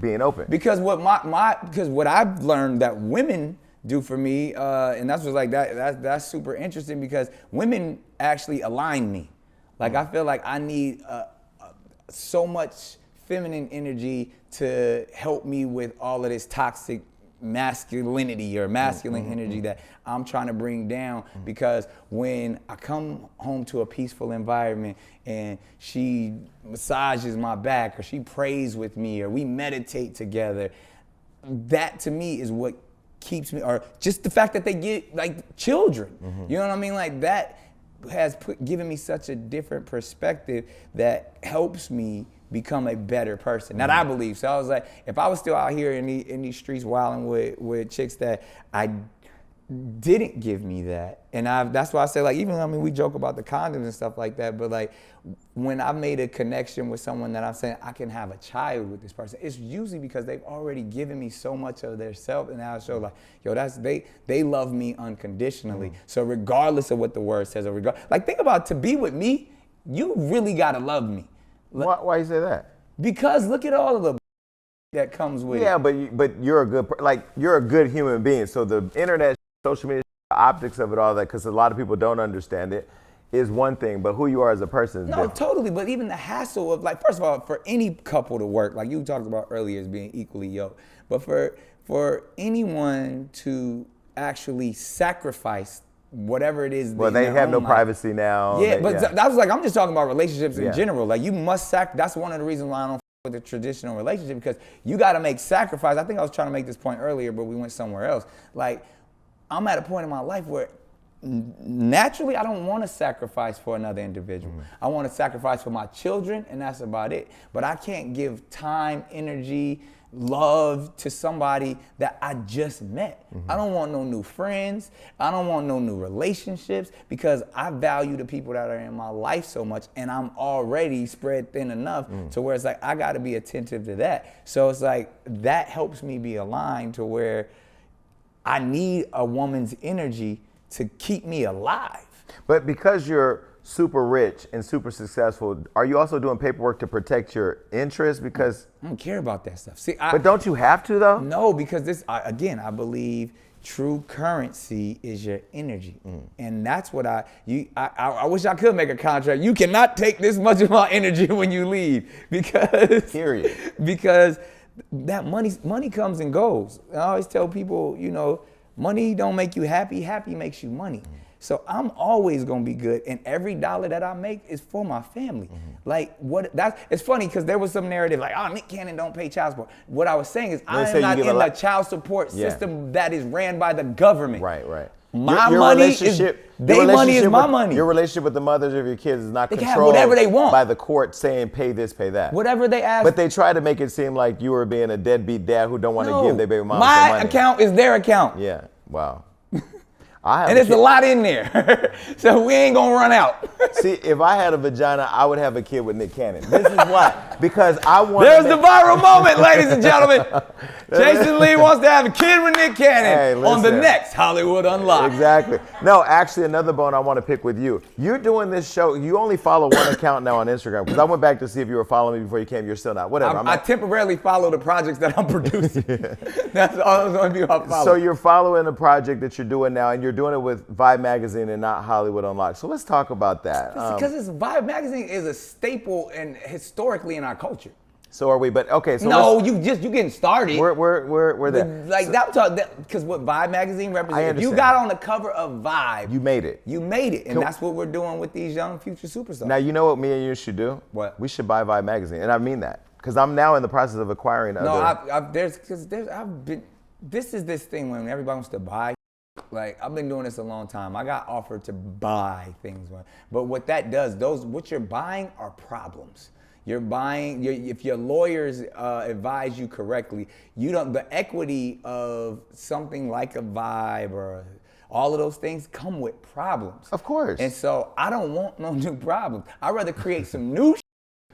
being open. Because what I've learned that women do for me, and that's what's like that's super interesting because women actually align me. Like I feel like I need so much feminine energy to help me with all of this toxic masculinity or masculine energy that I'm trying to bring down, because when I come home to a peaceful environment and she massages my back or she prays with me or we meditate together, that to me is what keeps me, or just the fact that they get like children, you know what I mean? Like that has given me such a different perspective that helps me become a better person. That I believe. So I was like, if I was still out here in these streets wilding with chicks that I didn't give me that, and that's why I say, like, even, I mean, we joke about the condoms and stuff like that, but like when I made a connection with someone that I'm saying I can have a child with this person, it's usually because they've already given me so much of their self, and I show like, yo, they love me unconditionally. So regardless of what the word says, or like, think about, to be with me, you really gotta love me. Why you say that? Because look at all of the that comes with it. Yeah, but you're a good, you're a good human being. So the internet, social media, the optics of it all, that, because a lot of people don't understand it, is one thing, but who you are as a person is different. Totally, but even the hassle of, like, first of all, for any couple to work, like you talked about earlier as being equally yoked, but for anyone to actually sacrifice whatever it is. Well, they have no privacy now. Yeah, but that was like, I'm just talking about relationships in general. Like, you must that's one of the reasons why I don't with a traditional relationship because you got to make sacrifice. I think I was trying to make this point earlier, but we went somewhere else. Like, I'm at a point in my life where naturally I don't want to sacrifice for another individual. I want to sacrifice for my children, and that's about it. But I can't give time, energy, love to somebody that I just met. I don't want no new friends. I don't want no new relationships because I value the people that are in my life so much, and I'm already spread thin enough to where it's like I got to be attentive to that. So it's like that helps me be aligned to where I need a woman's energy to keep me alive. But because you're super rich and super successful, are you also doing paperwork to protect your interests? Because I don't care about that stuff. See, but don't you have to though? No, because I believe true currency is your energy, and that's what I wish I could make a contract. You cannot take this much of my energy when you leave because Period. Because that money comes and goes. I always tell people, money don't make you happy. Happy makes you money. So I'm always gonna be good, and every dollar that I make is for my family. Like it's funny because there was some narrative like, oh, Nick Cannon don't pay child support. What I was saying is I am not in the child support system that is ran by the government. Right. My money is their money is my money. Your relationship with the mothers of your kids is not they controlled have whatever they want by the court saying pay this, pay that. Whatever they ask. But they try to make it seem like you were being a deadbeat dad who don't want to give their baby mom some money. money. My account is their account. Yeah. Wow. And it's a lot in there. So we ain't gonna run out. See, if I had a vagina, I would have a kid with Nick Cannon. This is why. Because I want There's the viral moment, ladies and gentlemen. Jason Lee wants to have a kid with Nick Cannon on the next Hollywood Unlocked. Exactly. No, actually, another bone I want to pick with you. You're doing this show. You only follow one account now on Instagram. Because I went back to see if you were following me before you came. You're still not. Whatever. I temporarily follow the projects that I'm producing. That's all the only people I follow. So you're following the project that you're doing now, and you're doing it with Vibe Magazine and not Hollywood Unlocked. So let's talk about that. Because Vibe Magazine is a staple and historically in our culture. So are we? But okay. So no, you getting started. We're there. Like because what Vibe Magazine represents. If you got on the cover of Vibe, you made it. You made it, and that's what we're doing with these young future superstars. Now you know what me and you should do. What? We should buy Vibe Magazine, and I mean that because I'm now in the process of acquiring. This is this thing when everybody wants to buy. Like, I've been doing this a long time. I got offered to buy things, but what that does, what you're buying are problems. You're buying, if your lawyers advise you correctly, the equity of something like a Vibe or all of those things come with problems. Of course. And so I don't want no new problems. I'd rather create some new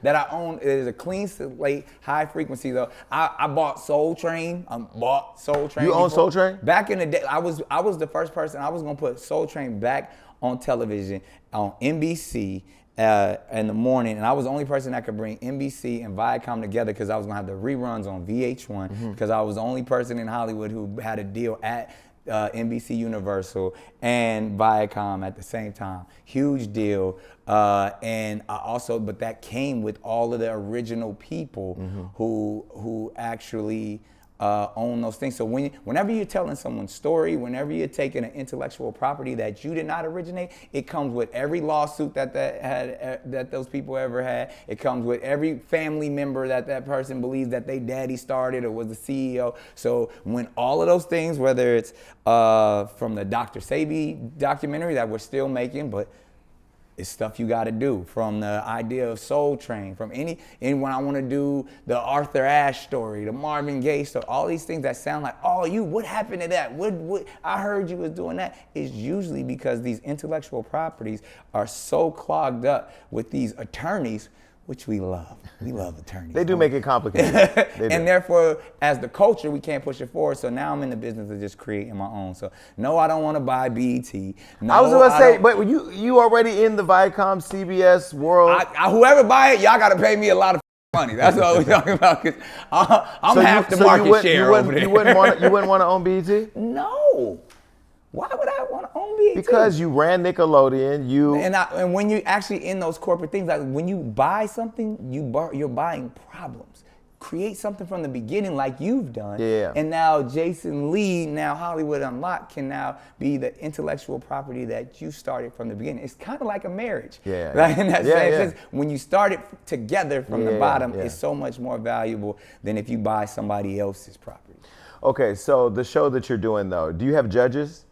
that I own. It is a clean slate, high frequency though. I bought Soul Train. You own Soul Train? Back in the day, I was the first person. I was gonna put Soul Train back on television on NBC in the morning, and I was the only person that could bring NBC and Viacom together because I was gonna have the reruns on VH1 because I was the only person in Hollywood who had a deal at NBC Universal and Viacom at the same time. Huge deal. And I also, but that came with all of the original people who actually own those things. So whenever you're telling someone's story, whenever you're taking an intellectual property that you did not originate, it comes with every lawsuit that those people ever had. It comes with every family member that person believes that they daddy started or was the CEO. So when all of those things, whether it's from the Dr. Sebi documentary that we're still making, but it's stuff you got to do, from the idea of Soul Train, from any when I want to do the Arthur Ashe story, the Marvin Gaye story, all these things that sound like, oh, what happened to that? What I heard you was doing that, is usually because these intellectual properties are so clogged up with these attorneys, which we love. We love attorneys. They do make it complicated. And therefore, as the culture, we can't push it forward. So now I'm in the business of just creating my own. So no, I don't want to buy BET. No, I was going to say, but you already in the Viacom, CBS world. Whoever buy it, y'all got to pay me a lot of money. That's what we're talking about. Cause I'm half the market share over there. You wouldn't want to own BET? No. Why would I want to own BET? Because you ran Nickelodeon, and when you actually in those corporate things, like when you buy something, you're buying problems. create something from the beginning like you've done. Yeah. And now Jason Lee, now Hollywood Unlocked, can now be the intellectual property that you started from the beginning. It's kind of like a marriage. Yeah. Right? In that Yeah, sense, when you start it together from the bottom, yeah. it's so much more valuable than if you buy somebody else's property. Okay, so the show that you're doing though, do you have judges?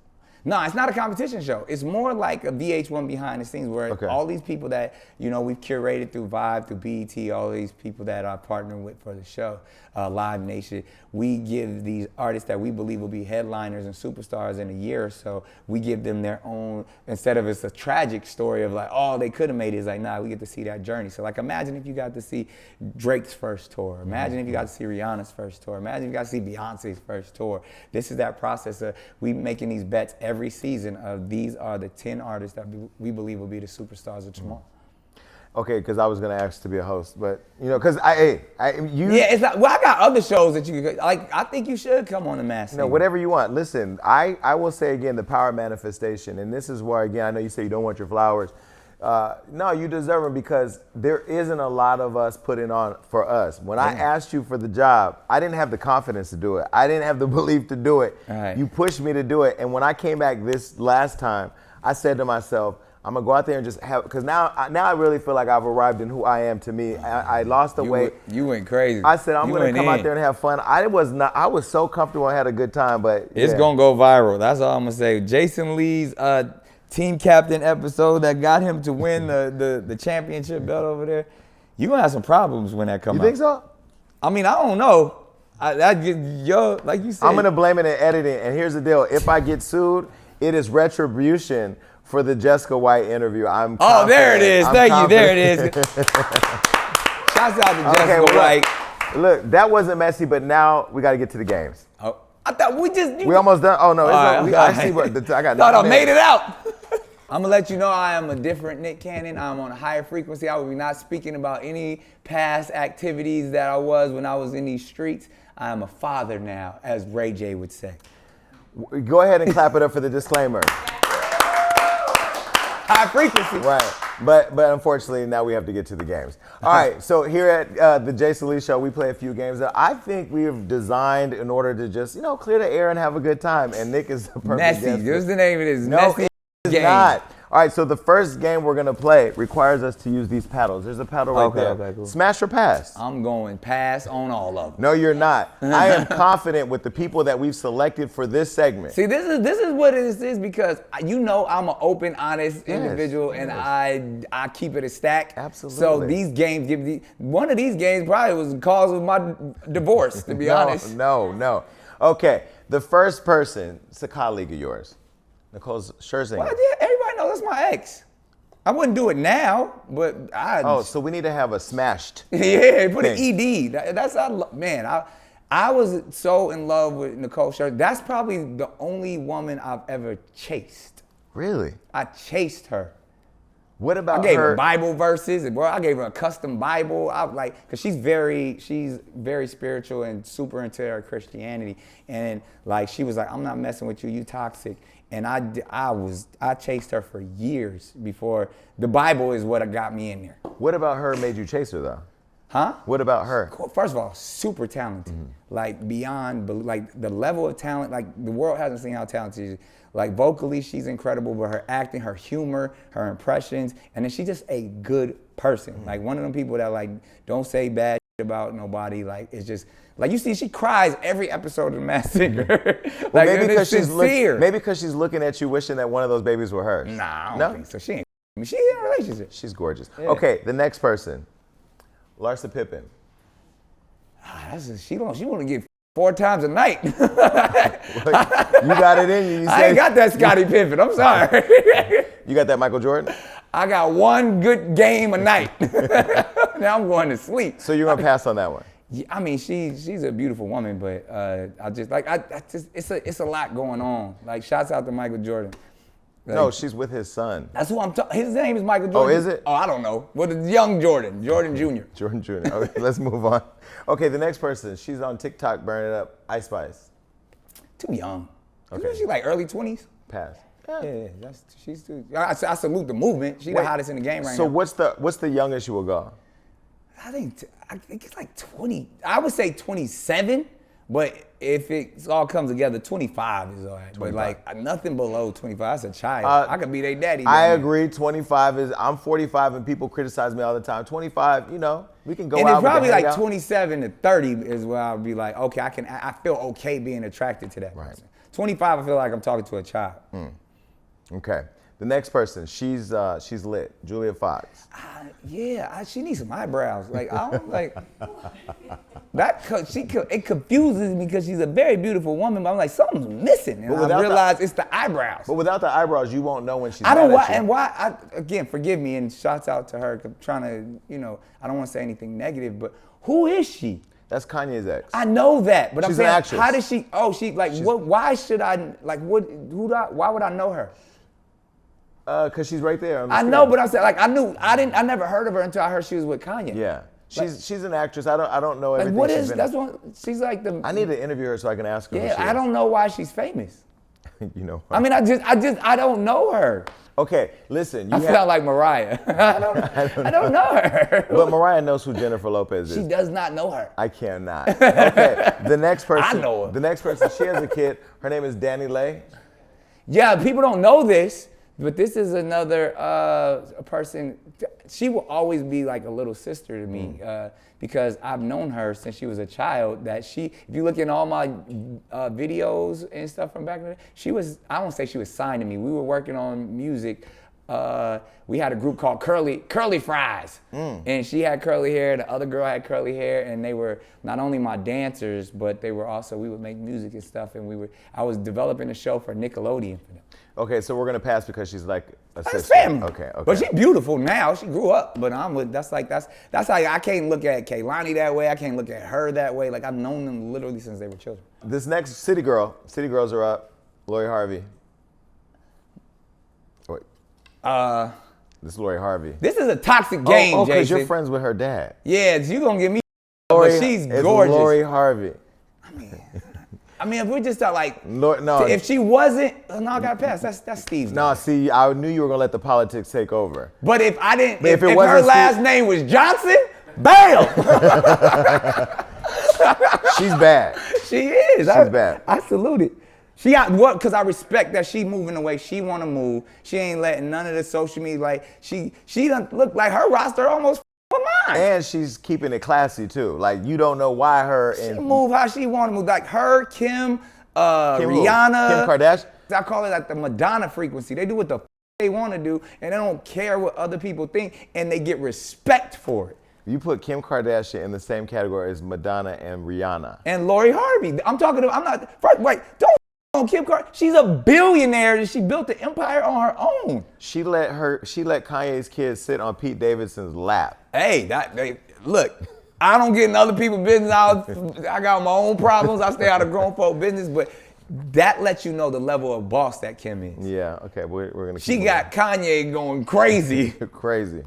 No, it's not a competition show. It's more like a VH1 behind the scenes where all these people that, you know, we've curated through Vibe, through BET, all these people that are partnering with for the show, Live Nation, we give these artists that we believe will be headliners and superstars in a year or so, we give them their own, instead of it's a tragic story of like, oh, they could have made it, it's like, nah, we get to see that journey. So like, imagine if you got to see Drake's first tour. Imagine if you got to see Rihanna's first tour. Imagine if you got to see Beyonce's first tour. This is that process of we making these bets every season of these are the 10 artists that we believe will be the superstars of tomorrow. Okay, because I was gonna ask to be a host, but you know, because you. Yeah, it's not, well, I got other shows that you could, like, I think you should come on the Masked Singer. No, whatever you want. Listen, I will say again, the power of manifestation, and this is where, again, I know you say you don't want your flowers. No, you deserve them because there isn't a lot of us putting on for us. When I asked you for the job, I didn't have the confidence to do it. I didn't have the belief to do it. Right. You pushed me to do it. And when I came back this last time, I said to myself, I'm gonna go out there and just have, because now I really feel like I've arrived in who I am. To me, I lost the weight. You went crazy. I said I'm gonna come out there and have fun. I was so comfortable and had a good time, but it's gonna go viral. That's all I'm gonna say. Jason Lee's team captain episode that got him to win the championship belt over there. You're gonna have some problems when that comes out. You think so? I mean, I don't know. Like you said. I'm gonna blame it in editing, and here's the deal. If I get sued, it is retribution for the Jessica White interview. I'm confident. Oh, there it is. Thank you. There it is. Shouts out to Jessica White. Look, that wasn't messy, but now we got to get to the games. Oh, I thought we almost done. Oh no, I see what I got. Thought I made it out. I'm gonna let you know I am a different Nick Cannon. I'm on a higher frequency. I will be not speaking about any past activities that I was when I was in these streets. I am a father now, as Ray J would say. Go ahead and clap it up for the disclaimer. High frequency. Right. But unfortunately, now we have to get to the games. All right, so here at the Jason Lee Show, we play a few games that I think we have designed in order to just, you know, clear the air and have a good time. And Nick is the perfect Messy. guest. This is the name of this. No, Messy it's game. not. All right, so the first game we're going to play requires us to use these paddles. There's a paddle right there. Okay, cool. Smash or pass? I'm going pass on all of them. No, you're not. I am confident with the people that we've selected for this segment. See, this is what it is because you know I'm an open, honest individual, and I keep it a stack. Absolutely. So these games one of these games probably was the cause of my divorce, to be honest. No. Okay, the first person, it's a colleague of yours, Nicole Scherzinger. Well, yeah, everybody knows that's my ex. I wouldn't do it now, but Oh, so we need to have a smashed. Yeah, put an ED. That's man. I was so in love with Nicole Scherzinger. That's probably the only woman I've ever chased. Really? I chased her. What about I gave her her Bible verses, and I gave her a custom Bible. I was like, cause she's very spiritual and super into her Christianity, and like she was like, I'm not messing with you, you toxic. And I chased her for years before the Bible is what got me in there. What about her made you chase her though? Huh? What about her? First of all, super talented, like beyond, like the level of talent, like the world hasn't seen how talented she is. Like vocally, she's incredible, but her acting, her humor, her impressions, and then she's just a good person. Like one of them people that like don't say bad shit about nobody. Like it's just like you see, she cries every episode of The Masked Singer. Like Well, maybe because she's looking at you, wishing that one of those babies were hers. Nah, I don't think so. She ain't. I mean, she's in a relationship. She's gorgeous. Yeah. Okay, the next person, Larsa Pippen. She want to get 4 times a night. You got it in you. I ain't got that Scottie Pippen. I'm sorry. You got that Michael Jordan? I got one good game a night. Now I'm going to sleep. So you're gonna pass on that one? Yeah, I mean, she's a beautiful woman, but it's a lot going on. Like, shouts out to Michael Jordan. Like, No, she's with his son. that's who I'm talking. His name is Michael Jordan. Oh, is it? Oh, I don't know. Well, the young Jordan Jr. Jordan Jr. Okay, let's move on. Okay, the next person, she's on TikTok burning up Ice Spice. Too young. Okay. Isn't she like early 20s? Pass. Yeah, she's too. I salute the movement. She's the hottest in the game right So now. what's the youngest you will go? I think it's like 20. I would say 27, but if it all comes together, 25 is all right. 25. But like nothing below 25. That's a child. I could be their daddy. I agree. 25 is. I'm 45, and people criticize me all the time. 25, you know, we can go out. And it's probably like out. 27 to 30 is where I'll be like, okay, I feel okay being attracted to that person. 25, I feel like I'm talking to a child. Okay. The next person, she's lit. Julia Fox. She needs some eyebrows. Like I don't like that. It confuses me because she's a very beautiful woman, but I'm like something's missing, and I realize it's the eyebrows. But without the eyebrows, you won't know when she's. I don't why and why. Again, forgive me and shouts out to her. I'm trying to, I don't want to say anything negative, but who is she? That's Kanye's ex. I know that, but she's I'm saying, an actress. how does she? Oh, she like what? Why should I like what? Why would I know her? Cause she's right there. I know, but I'm saying like I never heard of her until I heard she was with Kanye. Yeah, she's an actress. I don't know everything. Like what is that's what she's like the. I need to interview her so I can ask her. Yeah, I don't know why she's famous. You know. I mean, I don't know her. Okay, listen. I sound like Mariah. I don't know her. But Mariah knows who Jennifer Lopez is. She does not know her. I cannot. Okay, the next person. I know her. The next person. She has a kid. Her name is Danny Lay. Yeah, people don't know this. But this is another person. She will always be like a little sister to me because I've known her since she was a child. If you look in all my videos and stuff from back in the day, I won't say she was signed to me. We were working on music. We had a group called Curly Fries. And she had curly hair, the other girl had curly hair, and they were not only my dancers, but they were also, we would make music and stuff, and I was developing a show for Nickelodeon for them. Okay, so we're gonna pass because she's like a sister. That's family. Okay. But she's beautiful now. She grew up, but that's how I can't look at Kehlani that way. I can't look at her that way. Like I've known them literally since they were children. This next City Girls are up. Lori Harvey. Wait. This is Lori Harvey. This is a toxic game, Jason. because you're friends with her dad. Yeah, you gonna give me. Lori, but she's gorgeous. Lori Harvey. I mean, if we just thought like, no, if she wasn't, no, I gotta pass. That's Steve's. No, see, I knew you were gonna let the politics take over. But if I didn't, if her last name was Johnson, bam. She's bad. She is. She's bad. I salute it. Because I respect that she moving the way she want to move. She ain't letting none of the social media, like, she doesn't look like her roster almost for mine. And she's keeping it classy, too. Like, you don't know why her and... She move how she want to move. Like her, Kim Rihanna. Kim Kardashian. I call it like the Madonna frequency. They do what the they want to do, and they don't care what other people think, and they get respect for it. You put Kim Kardashian in the same category as Madonna and Rihanna. And Lori Harvey. Don't on Kim Kardashian. She's a billionaire and she built the empire on her own. She let Kanye's kids sit on Pete Davidson's lap. Hey, look, I don't get in other people's business. I got my own problems. I stay out of grown folk business, but that lets you know the level of boss that Kim is. Yeah, okay, we're gonna keep She got Kanye going crazy. Crazy.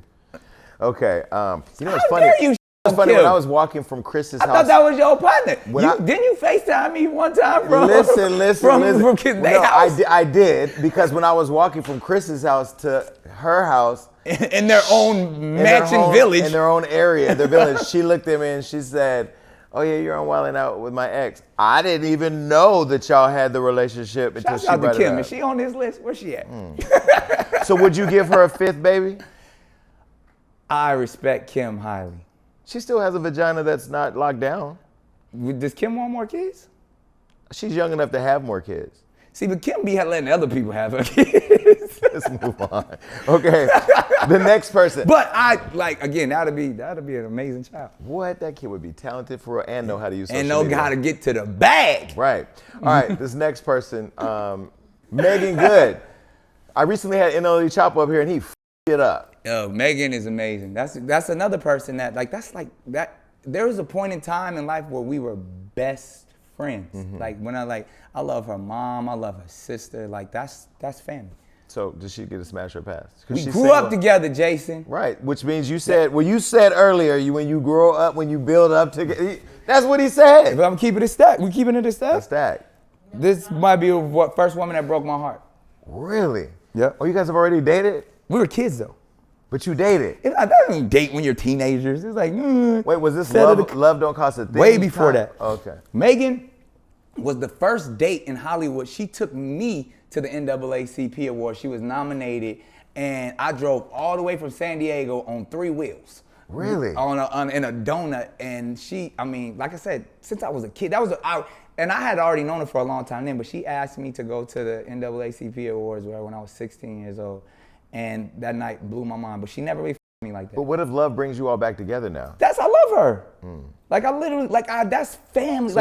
Okay, you know what's How funny? dare you It's funny, Kim? when I was walking from Chris's house. I thought that was your partner. Didn't you FaceTime me one time, bro? Listen. From house? I did, because when I was walking from Chris's house to her house. In their own village. In their own area, their village. She looked at me and she said, "Oh yeah, you're on Wildin' Out with my ex." I didn't even know that y'all had the relationship until she brought it up. Kim. Is she on this list? Where's she at? So would you give her a fifth baby? I respect Kim highly. She still has a vagina that's not locked down. Does Kim want more kids? She's young enough to have more kids. See, but Kim be letting other people have her kids. Let's move on. Okay, the next person. But again, that'd be an amazing child. What? That kid would be talented for real and know how to use social and know media. how to get to the bag. Right. All right, this next person, Megan Good. I recently had NLE Chopper up here and he f***ed it up. Yo, Megan is amazing. That's another person that there was a point in time in life where we were best friends. Mm-hmm. Like when I love her mom, I love her sister. Like that's family. So did she get a smash or pass? We grew up together, Jason. Right, which means you said earlier, when you grow up, when you build up together. That's what he said. But I'm keeping it stacked. We keeping it a stack. A stack. This might be first woman that broke my heart. Really? Yep. Oh, you guys have already dated? We were kids though. But you dated. That doesn't date when you're teenagers. It's like, Wait, was this Love Don't Cost a Thing? Way before that. Okay. Megan was the first date in Hollywood. She took me to the NAACP Awards. She was nominated, and I drove all the way from San Diego on 3 wheels. Really? In a donut, and she, I mean, like I said, since I was a kid, and I had already known her for a long time then, but she asked me to go to the NAACP Awards when I was 16 years old, and that night blew my mind, but she never really f***ed me like that. But what if love brings you all back together now? I love her. Like, I literally, that's family. So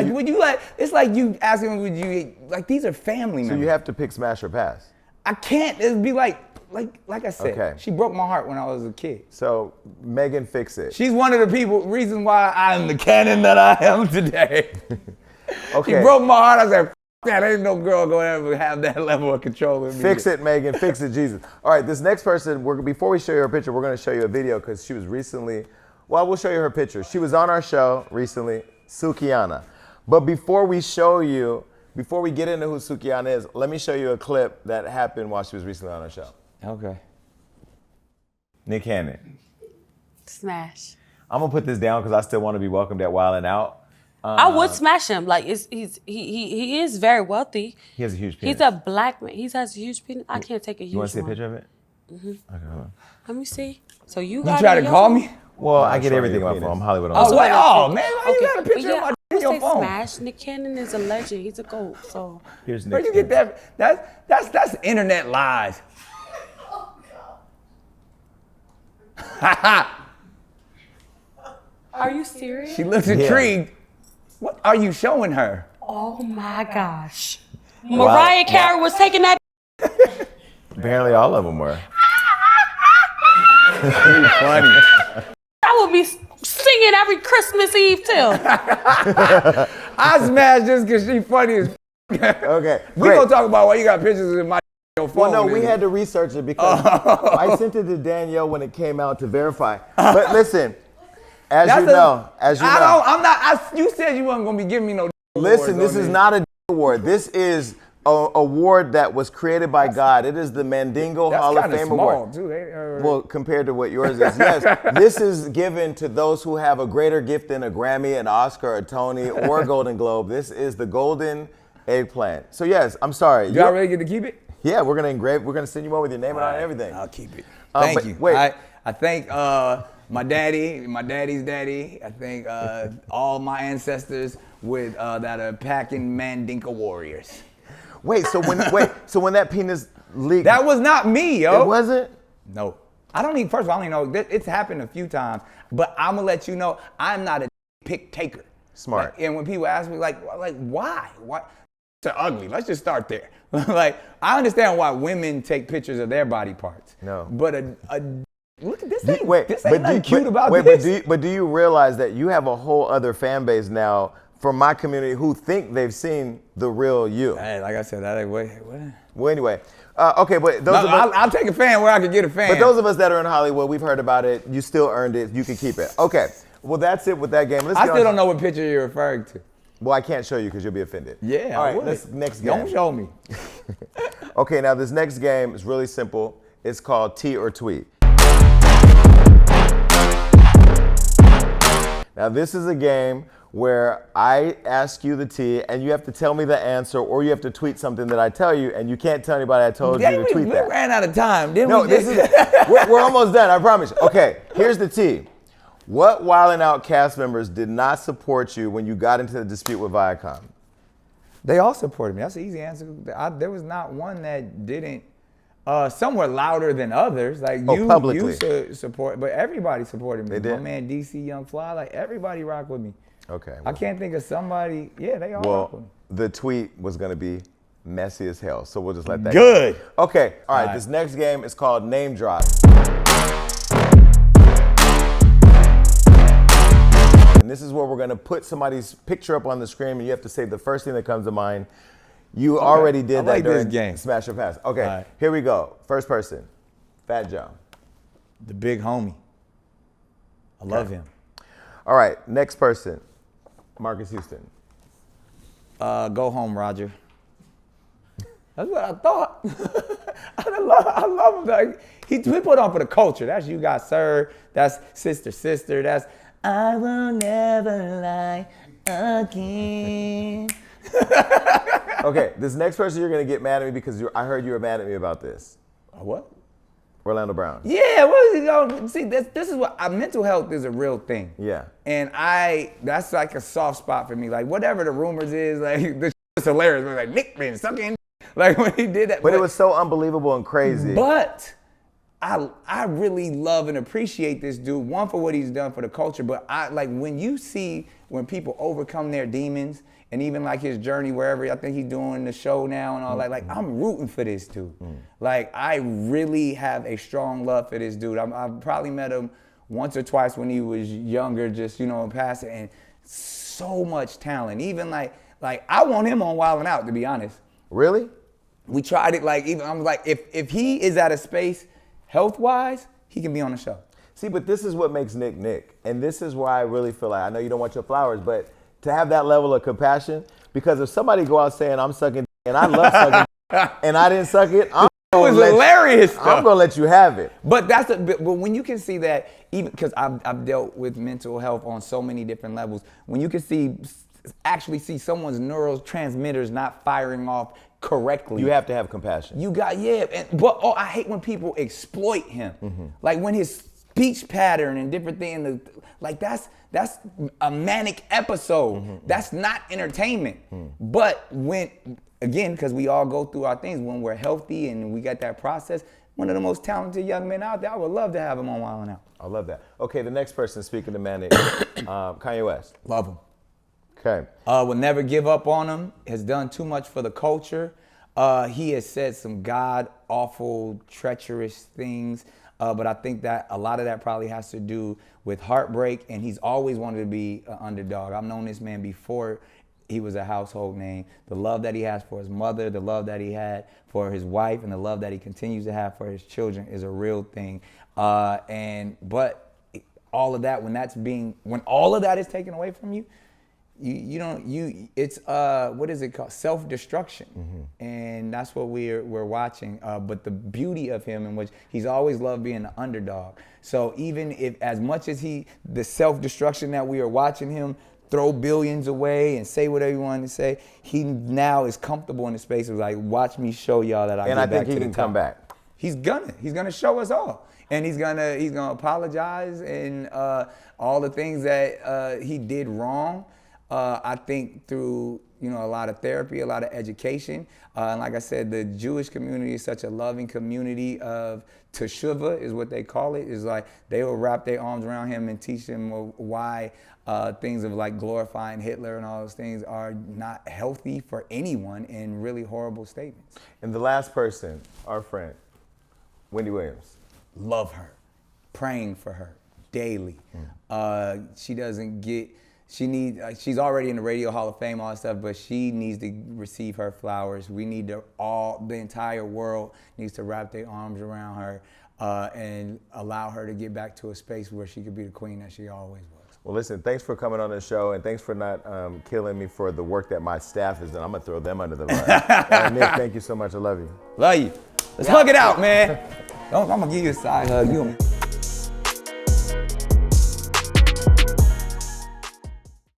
it's like you asking, would you, like, these are family members. So you have to pick smash or pass? I can't, it'd be like I said, Okay. She broke my heart when I was a kid. So Megan, fix it. She's one of the reasons why I'm the canon that I am today. Okay. She broke my heart. I said, F that, ain't no girl gonna ever have that level of control with me. Fix it, Megan. Fix it, Jesus. All right, this next person, before we show you her picture, we're going to show you a video because she was recently, we'll show you her picture. She was on our show recently, Sukiana. But before we get into who Sukiana is, let me show you a clip that happened while she was recently on our show. Okay. Nick Cannon. Smash. I'm going to put this down because I still want to be welcomed at Wildin' Out. I would smash him. Like he is very wealthy. He has a huge penis. He's a black man. He has a huge penis. I can't take a huge one. You want to see a picture of it? Mm-hmm. Okay, hold on. Let me see. So you try to call me? Well, I get everything on my phone. I'm Hollywood on Oh, my wait, man, why you got a picture of my I your say phone? smash. Nick Cannon is a legend. He's a GOAT. So Here's Nick Where'd you get that? That's internet lies. are you serious? She looks intrigued. What are you showing her? Oh my gosh. Mariah Carey was taking that. Apparently all of them were. Funny. I would be singing every Christmas Eve too. I smashed this because she funny as Okay. We gonna talk about why you got pictures in my phone. Well, no, we had to research it because I sent it to Danielle when it came out to verify. But listen, as you know, you said you wasn't gonna be giving me no. Listen, this is not a award. This is an award that was created by God. It is the Mandingo Hall of Fame Award. Too. Well, compared to what yours is, yes. This is given to those who have a greater gift than a Grammy, an Oscar, a Tony, or a Golden Globe. This is the Golden Eggplant. So yes, I'm sorry. Y'all ready to get to keep it? Yeah, we're gonna send you one with your name on everything. I'll keep it. Thank you. Wait. I thank my daddy, my daddy's daddy. I thank all my ancestors that are packing Mandinka warriors. So when that penis leaked, That was not me, yo. it wasn't. No. I don't even, first of all, I don't even know. It's happened a few times, but I'm gonna let you know I'm not a pick taker. Smart. And when people ask me, like why? Why? It's ugly. Let's just start there. Like, I understand why women take pictures of their body parts. No. But look at this thing. This ain't nothing cute about this. this. But do you realize that you have a whole other fan base now from my community who think they've seen the real you? Hey, like I said, what? Well, anyway. Okay, but those of us, I'll take a fan where I can get a fan. But those of us that are in Hollywood, we've heard about it. You still earned it. You can keep it. Okay. Well, that's it with that game. I still don't know what picture you're referring to. Well, I can't show you because you'll be offended. Yeah, all right, next game. Don't show me. Okay, now this next game is really simple. It's called Tea or Tweet. Now this is a game where I ask you the tea and you have to tell me the answer, or you have to tweet something that I tell you, and you can't tell anybody I told you to tweet that. We ran out of time, didn't No, we? we're almost done, I promise. Okay, here's the tea. What Wildin' Out cast members did not support you when you got into the dispute with Viacom? They all supported me. That's an easy answer. There was not one that didn't. Some were louder than others. Like publicly. You support, but everybody supported me. They did? My man DC Young Fly, like everybody rocked with me. Okay. I can't think of somebody. Yeah, they all rock with me. The tweet was going to be messy as hell, so we'll just let that Good. go. Okay, all right. All right. This next game is called Name Drop. And this is where we're going to put somebody's picture up on the screen, and you have to say the first thing that comes to mind. You already did that during this game. Smash or Pass. Okay, Right. Here we go. First person, Fat Joe. The big homie. I love him. All right, next person, Marcus Houston. Go home, Roger. That's what I thought. I love him. Like, he put on for the culture. That's You Got Served. That's Sister. That's I Will Never Lie Again. Okay, this next person you're gonna get mad at me because I heard you were mad at me about this. What? Orlando Brown. Yeah, what is he going? See, this is what mental health is a real thing. Yeah. And that's like a soft spot for me. Like whatever the rumors is, like the is hilarious. Like Nick been sucking, like when he did that. But it was so unbelievable and crazy. But I really love and appreciate this dude. One, for what he's done for the culture, but I like when you see when people overcome their demons. And even like his journey wherever, I think he's doing the show now and all that. Like I'm rooting for this dude. Like I really have a strong love for this dude. I've probably met him once or twice when he was younger, just in passing, and so much talent. Even like I want him on Wild 'N Out, to be honest. Really? We tried it. Like even I'm like, if he is at a space health-wise, he can be on the show. See, but this is what makes Nick, and this is why I really feel like I know you don't want your flowers, but. To have that level of compassion, because if somebody go out saying I'm sucking and I love sucking and I didn't suck it, it was hilarious. I'm gonna let you have it. But but when you can see that, even because I've dealt with mental health on so many different levels, when you can actually see someone's neurotransmitters not firing off correctly, you have to have compassion. But I hate when people exploit him, like when his speech pattern and different things, like that's a manic episode. That's not entertainment. But again, because we all go through our things, when we're healthy and we got that process, one of the most talented young men out there, I would love to have him on Wild 'N Out. I love that. Okay, the next person, speaking of manic, Kanye West. Love him. Okay. Will never give up on him. Has done too much for the culture. He has said some god-awful, treacherous things. But I think that a lot of that probably has to do with heartbreak, and he's always wanted to be an underdog. I've known this man before he was a household name. The love that he has for his mother, the love that he had for his wife, and the love that he continues to have for his children is a real thing. But all of that, when all of that is taken away from you, it's what is it called? Self-destruction. And that's what we're watching. But the beauty of him, in which he's always loved being the underdog. So even if, as much as the self-destruction that we are watching him throw billions away and say whatever he wanted to say, he now is comfortable in the space of like, watch me show y'all that I get back to the top. And I think he can come back. He's gonna show us all. And he's gonna apologize and all the things that he did wrong. I think through a lot of therapy, a lot of education, and like I said, the Jewish community is such a loving community of teshuva is what they call it. Is like they will wrap their arms around him and teach him why things of like glorifying Hitler and all those things are not healthy for anyone and really horrible statements. And the last person, our friend, Wendy Williams. Love her, praying for her daily. She doesn't get. She's already in the Radio Hall of Fame, all that stuff, but she needs to receive her flowers. We need the entire world needs to wrap their arms around her and allow her to get back to a space where she could be the queen that she always was. Well, listen, thanks for coming on the show, and thanks for not killing me for the work that my staff has done. I'm going to throw them under the bus. Nick, thank you so much. I love you. Love you. Let's hug it out, man. I'm going to give you a side hug.